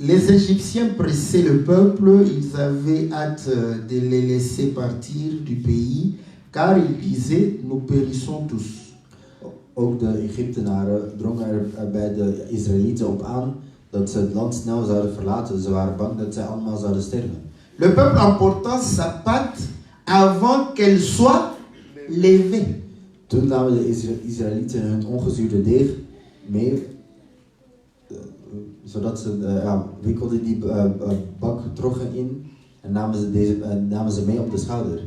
Les Égyptiens pressaient le peuple, ils avaient hâte de les laisser partir du pays, car il disait, nous périssons tous. Ook de Egyptenaren drongen er bij de Israëlieten op aan dat ze het land snel zouden verlaten. Ze waren bang dat zij allemaal zouden sterven. Le peuple emportant sa pâte avant qu'elle soit levée. Toen namen de Israëlieten hun ongezuurde deeg mee, zodat ze wikkelden die bak troggen in en namen ze mee op de schouder.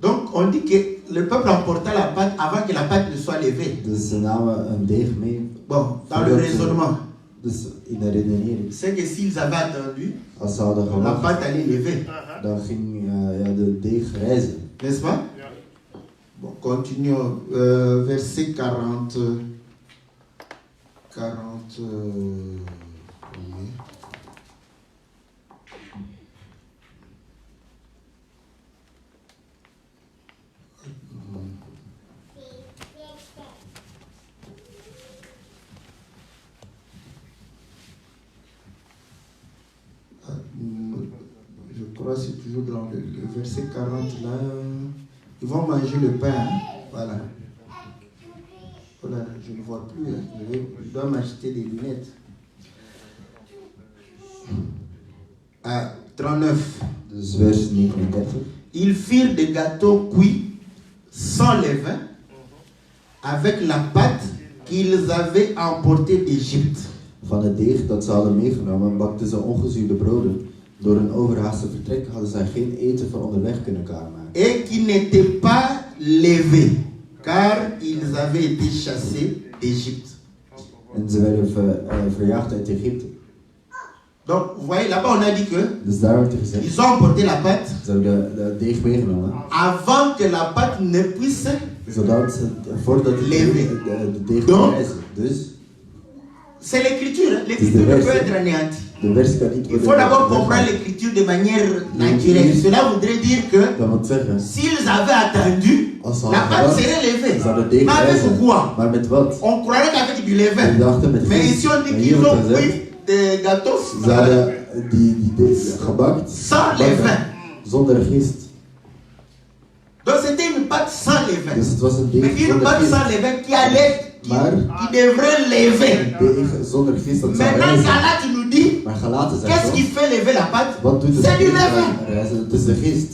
Donc on dit que le peuple emporta la pâte avant que la pâte ne soit levée. Dus ze namen een deeg mee. Bon, dans le raisonnement. Dus in de redenering. C'est que s'ils avaient attendu, als ze hadden la gewacht, pâte allait lever. dan ging de deeg rijzen. N'est-ce pas? Bon, continuons. Verset 40. 40. Oui. Je crois que c'est toujours dans le verset 40 là. Ils vont manger le pain. Hein? Voilà. Voilà, je ne vois plus. Hein. Je dois m'acheter des lunettes. 39. Dus vers 39. Ils firent des gâteaux cuits sans levain avec la pâte qu'ils avaient emportée d'Égypte. Van het deeg dat ze hadden meegenomen bakten ze ongezuurde broden. Door een overhaaste vertrek hadden zij geen eten voor onderweg kunnen klaarmaken. Et qui n'étaient pas levés, car ils avaient été chassés d'Égypte. En ze werden verjaagd uit Egypte. Donc, vous voyez, là-bas on a dit que Dus daar werd gezegd, ils ont emporté la pâte ze hebben de deeg meegenomen. avant que la pâte ne puisse. Zodat ze, voordat de deeg kon rijzen. Dus c'est l'écriture. Hein? L'écriture ne peut être anéantie. de vers kan niet Il faut d'abord comprendre l'écriture de manière naturelle. Cela voudrait dire que Dat wil zeggen, s'ils avaient attendu, la pâte serait levée. Mais avec quoi? maar met wat? On croirait qu'avec du levain. Ze dachten met Mais vis. ici on dit Maar qu'ils hier wordt ont pris gezegd, des gâteaux ze hadden die gebakt sans levain. zonder gist. Donc c'était une pâte sans levain. Dus het was een Mais deeg une zonder pâte gist. sans levain qui allait, qui devrait lever. Deeg zonder gist, dat zou Maintenant, rijzen. là tu nous dis, Maar gelaten zijn qu'est-ce qui toch? fait lever la pâte? Wat doet het C'est du deeg levain. rijzen? Het is de gist.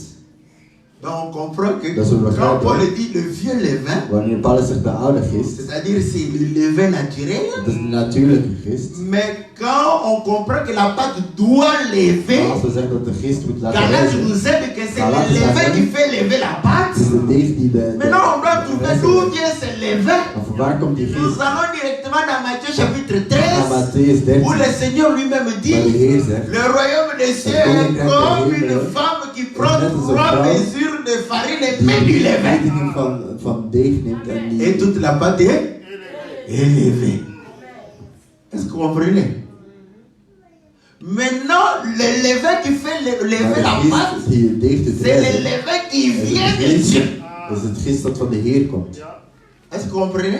Donc on comprend que Dat is een quand begrijp, Paul hè? dit le vieux levain, Wanneer Paulus zegt de oude gist, c'est-à-dire c'est le levain naturel. dat is de natuurlijke gist. Mais quand on comprend que la pâte doit lever, Maar als we zeggen dat de gist moet laten Galates rijzen, nous aide que c'est Galates le levain zeggen, qui fait lever la pâte. het is de deeg die de Maintenant on doit trouver d'où vient ce levain. Maar van waar komt die Nous gist? allons directement dans Matthieu chapitre Naar 13, Matthäus 13, où le Seigneur lui-même waar de dit, Heer zegt, le royaume des cieux est comme une femme qui prend net als een 3 vrouw mesures de farine et met du die levain. metingen van deeg neemt en Et die... toute la pâte est élevée. Est-ce que vous comprenez? Maintenant, le levain qui fait lever Maar la de pâte, gist die deeg doet c'est le rijzen, levain qui is vient het de gist- Dieu. is het gist dat van de Heer komt. Est-ce que vous comprenez?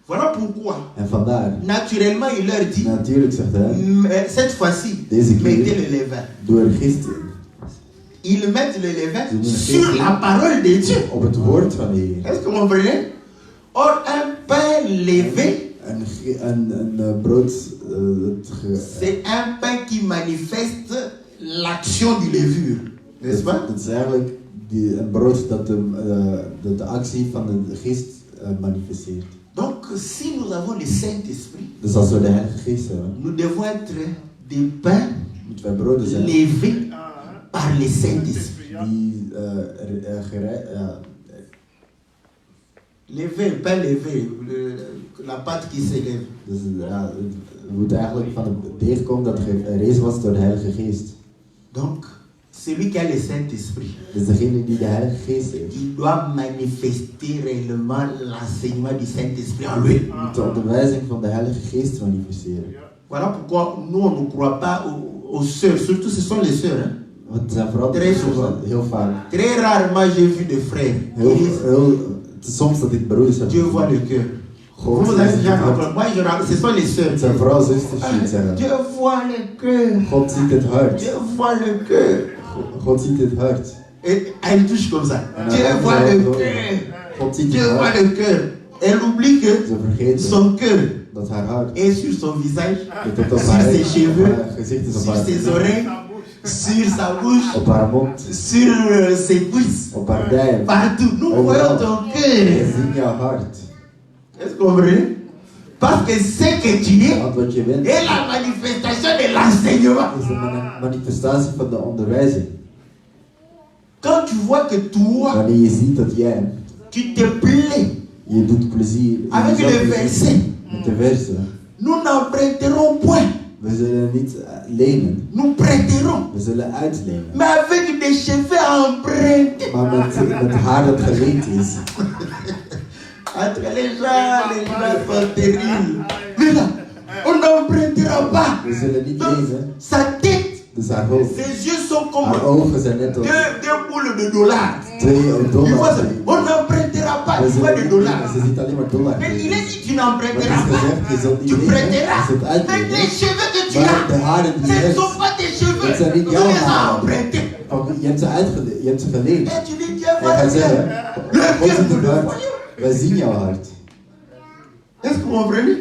Voilà pourquoi, En vandaar, naturellement, il leur dit, natuurlijk zegt hij, cette fois-ci, Deze keer. mettez le levain. doe er gist in. Ils mettent le levain Ze doen er sur gist la parole de Dieu. op het woord van de Heer. Est-ce que vous comprenez? Or, un pain levé, Een brood, c'est un pain qui manifeste l'action du levure. N'est-ce pas? dat is eigenlijk een brood dat de actie van de gist manifesteert. Donc, si nous avons le Saint-Esprit, Dus als we de Heilige Geest hebben, nous devons être des pains moeten wij broden zijn levés par le Saint-Esprit. die Levé, pain levé, la pâte qui s'élève. dus het moet eigenlijk van het deeg komen dat gerezen was door de Heilige Geest. Donc, celui qui a le Saint-Esprit, Dus degene die de Heilige Geest heeft, il doit manifester réellement l'enseignement du Saint-Esprit en lui. moet de onderwijzing van de Heilige Geest manifesteren. Voilà pourquoi nous, on ne croit pas aux sœurs, surtout ce sont les sœurs. Hein. Want het zijn vooral Très souvent. heel vaak. Très rarement j'ai vu de frères. Ils disent, Soms dat ik broeders heb. Dieu voit le cœur. God Vous ziet avez het déjà hart. compris. Moi, ce sont les sœurs. Het zijn vooral zusters die het zeggen. Dieu voit le cœur. God ziet het hart. Dieu voit le cœur. God ziet het hart. Et elle touche comme ça. En Dieu dan voit raakt le zij zo. cœur. God ziet Dieu het voit hart. le cœur. Elle oublie que Ze vergeet son cœur dat haar hart, est sur son visage, dat het op sur haar, ses cheveux, op haar gezicht is, op sur haar, ses oreilles, sur sa bouche, op haar mond, sur ses cuisses, op haar dijen. partout. Nous Overal. voyons ton We cœur. zien jouw hart. Est-ce que vous comprenez? Parce que ce que tu es Want wat je bent, est la manifestation de l'enseignement. is de manifestatie van de onderwijzing. Quand tu vois que toi, Wanneer je ziet dat jij, tu te plais je doet plezier, je avec jezelf le plezier verset, met de versen. nous n'emprunterons point, We zullen niet lenen, nous prêterons, we zullen uitlenen. mais avec des cheveux empruntés. Maar met haar dat geleend is. Entre les gens sont terribles. Mais là, on n'empruntera pas. We zullen niet lenen, Sa tête, dus haar hoofd. ses yeux sont comme Haar ogen zijn net als deux boules de dollars. 2 Tu vois dollar. ça? On n'empruntera pas, We tu vois de zullen dollars. ze ziet alleen maar dollar. Mais il est dit, tu Maar n'emprunteras het is pas. gezegd, je zult niet Tu lenen, prêteras. je zult Mais uitlenen. les cheveux que tu Maar de as, haren die je ce ne hebt, sont pas tes cheveux. Het zijn niet Tu jouw les as haren. empruntés. je hebt ze uitgeleend, je hebt ze geleend. Et tu dis, Dieu, En hij voilà. zeggen, Le God cœur ziet de het le hart. voyons. Wij zien jouw hart. Est-ce que vous comprenez?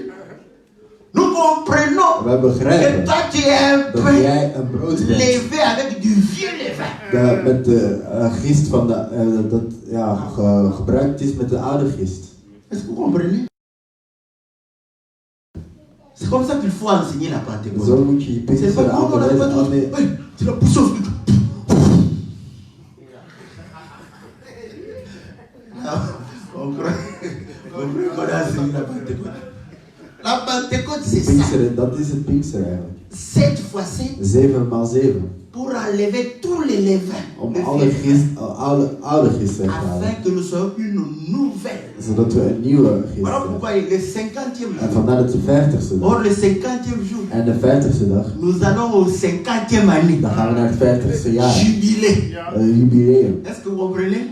Nous comprenons Wij que begrijpen toi tu es un dat peu jij een brood bent. levé avec du vieux levain. Met de gist van de, dat ja, gebruikt is met de oude gist. Est-ce que vous comprenez? C'est comme ça qu'il faut enseigner la Pentecôte. Zo moet je je C'est pas Pinksteren comme on n'a pas aanwijzen. tous. Oui, tu la pousses au fond. On croit qu'on a enseigné la Pentecôte. La Pentecôte, c'est ça. Pinksteren, dat is het Pinksteren eigenlijk. 7 fois 7 7 maal 7. pour enlever tous les levains. Om le alle vieux gist, oude gist weg te halen. afin que nous soyons une nouvelle. Zodat we een nieuwe gist Voilà hebben. pourquoi le 50e En jour. vandaar dat de 50ste Or, dag. le 50e jour, En de 50ste dag, nous allons au 50e année. dan gaan we naar het 50ste jaar. Jubilé. Jubileum. Est-ce que vous comprenez?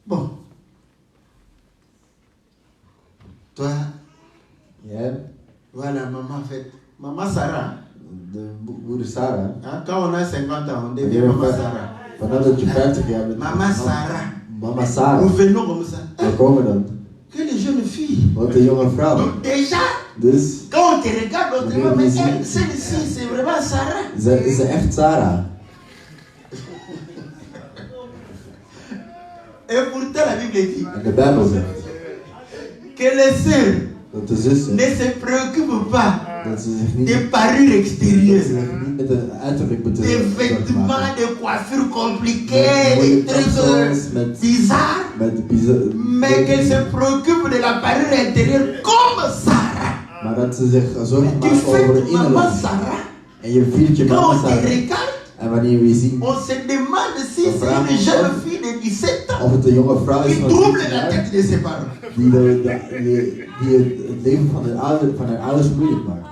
Bon. Toi, Ja, voilà, maman fait. Maman Sarah. de moeder Sarah. Hein, quand on a 50 ans, on devient Wanneer Maman we- Sarah. Vanaf dat je 50 jaar bent. Maman Sarah. Mama Nous Sarah. venons comme ça. Waar komen we dan? Que les jeunes filles. Wat een jonge vrouw. Donc déjà, Dus, quand on te regarde, on te dit, mais elle, celle-ci, c'est vraiment Sarah. is ze echt Sarah. Et pourtant, la Bible dit En de Bijbel zegt que les sœurs dat de zussen, ne se préoccupent pas dat ze zich niet, des parures dat extérieures, ze zich niet met een uiterlijk moeten des zorgen vêtements, maken. des coiffures compliquées, Mooie des trucs kapsels met, bizarres, met bizar- mais qu'elles se préoccupent de la parure intérieure comme Sarah. Maar dat ze zich zorgen Tu maken over fais de maman innerlijk. Sarah. En je viert je Quand mama on te Sarah. regarde, En wanneer we zien on se demande si c'est une jeune fille de 17 ans of het een jonge vrouw is qui van trouble 17 la jaar, tête de ses parents. die het leven van haar ouders moeilijk maakt.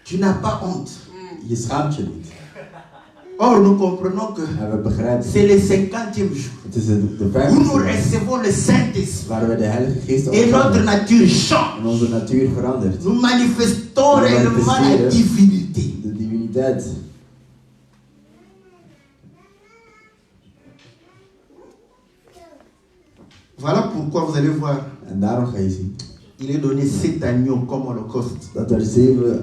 Tu n'as pas honte. Je schaamt je niet. Or, nous comprenons que En we begrijpen, c'est le 50e jour het is de où nous 50ste dag recevons le Saint-Esprit waar we de Heilige Geest et notre ontvangen nature change. en onze natuur verandert. Nous manifestons Nous réellement la manifesteren. divinité. De diviniteit. Voilà pourquoi vous allez voir, En daarom ga je zien il est donné 7 agneaux comme holocauste. dat er 7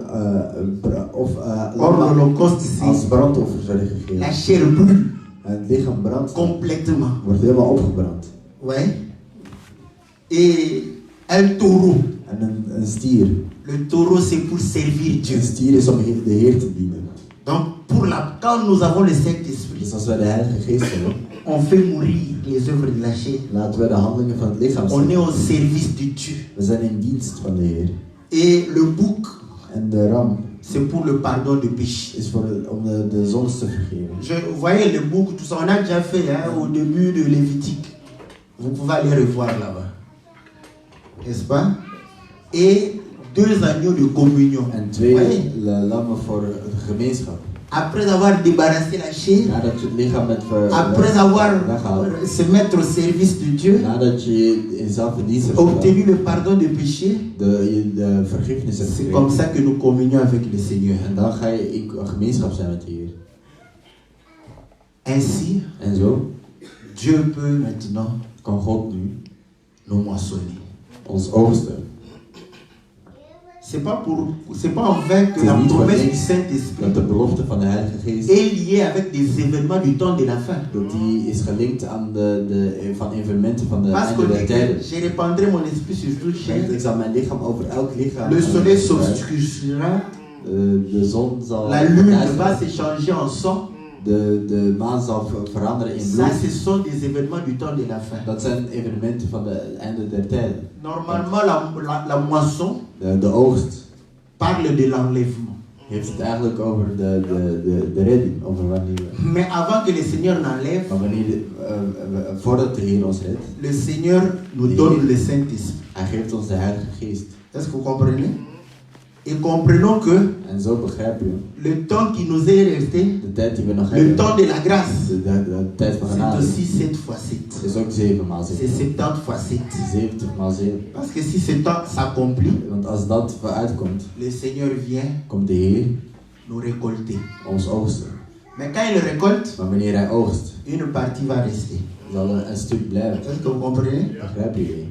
Or, l'holocauste, als c'est brandoffers worden la gegeven. chair brûle En het lichaam brandt, complètement. wordt helemaal opgebrand. Ouais. Et un taureau. En een stier. Le taureau, c'est pour servir Dieu. Een stier is om de Heer te dienen. Donc, quand nous avons le Saint-Esprit, Dus als wij de Heilige Geest hebben, on fait mourir les œuvres de la chair. laten wij de handelingen van het lichaam On est zien. au service de Dieu. We zijn in dienst van de Heer. Et le bouc, En de ram c'est pour le pardon de péché. is om de zondes te vergeven. Vous voyez le bouc, tout ça, on a déjà fait au début de Lévitique. Vous pouvez aller revoir là-bas. N'est-ce pas? Et 2 agneaux de communion. En 2 Ouais. lammen voor de gemeenschap. Après avoir débarrassé la chair, nadat je het lichaam met après avoir weghaalt, se mettre au service de Dieu, nadat je jezelf in dienst hebt obtenu gesteld, le pardon de péché, de vergiffenis hebt c'est comme gekregen, ça que nous communions avec le Seigneur. en dan ga je in gemeenschap zijn met de Heer. Ainsi, En zo Dieu peut maintenant kan God nu nous moissonner. ons oogsten. C'est pas en vain que C'est la niet voor promesse du niks Saint-Esprit dat de belofte van de Heilige Geest est liée avec des événements du temps de la fin. dat die is gelinkt aan van evenementen van de Parce einde qu'on der dit que tijden. je répandrai mon esprit sur toute chair. Ik zal mijn lichaam over elk lichaam. Le soleil s'obscurcira, De zon zal la lune va duisteren. s'échanger en sang. De maan zal veranderen in Ça, bloed. ce sont des événements du temps de la fin. Dat zijn evenementen van de einde der tijden. Normalement, la moisson De oogst parle de l'enlèvement. heeft het eigenlijk over de redding, over wanneer we. Mais avant que le Seigneur n'enlève, Maar voordat de Heer ons redt, le Seigneur nous donne le Saint-Esprit. Hij geeft ons de Heilige Geest. Est-ce que vous comprenez? Et comprenons que En zo begrijp je le temps qui nous est resté, de tijd die we nog le hebben. temps de la grâce, De tijd van c'est genade. aussi 7 fois 7. is ook 7 maal C'est 7. 70 fois 7. 70 maal 7. Parce que si ce temps s'accomplit, Want als dat uitkomt, le Seigneur vient komt de Heer nous récolter. ons oogsten. Mais quand il récolte, Maar wanneer hij oogst, une partie va rester. zal er een stuk blijven. Est-ce que vous comprenez? Begrijp je?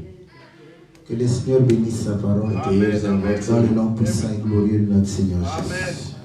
Que le Seigneur bénisse sa parole. Dat de Heer zijn woord Dans le zal nom puissant et glorieux de notre Seigneur Jésus.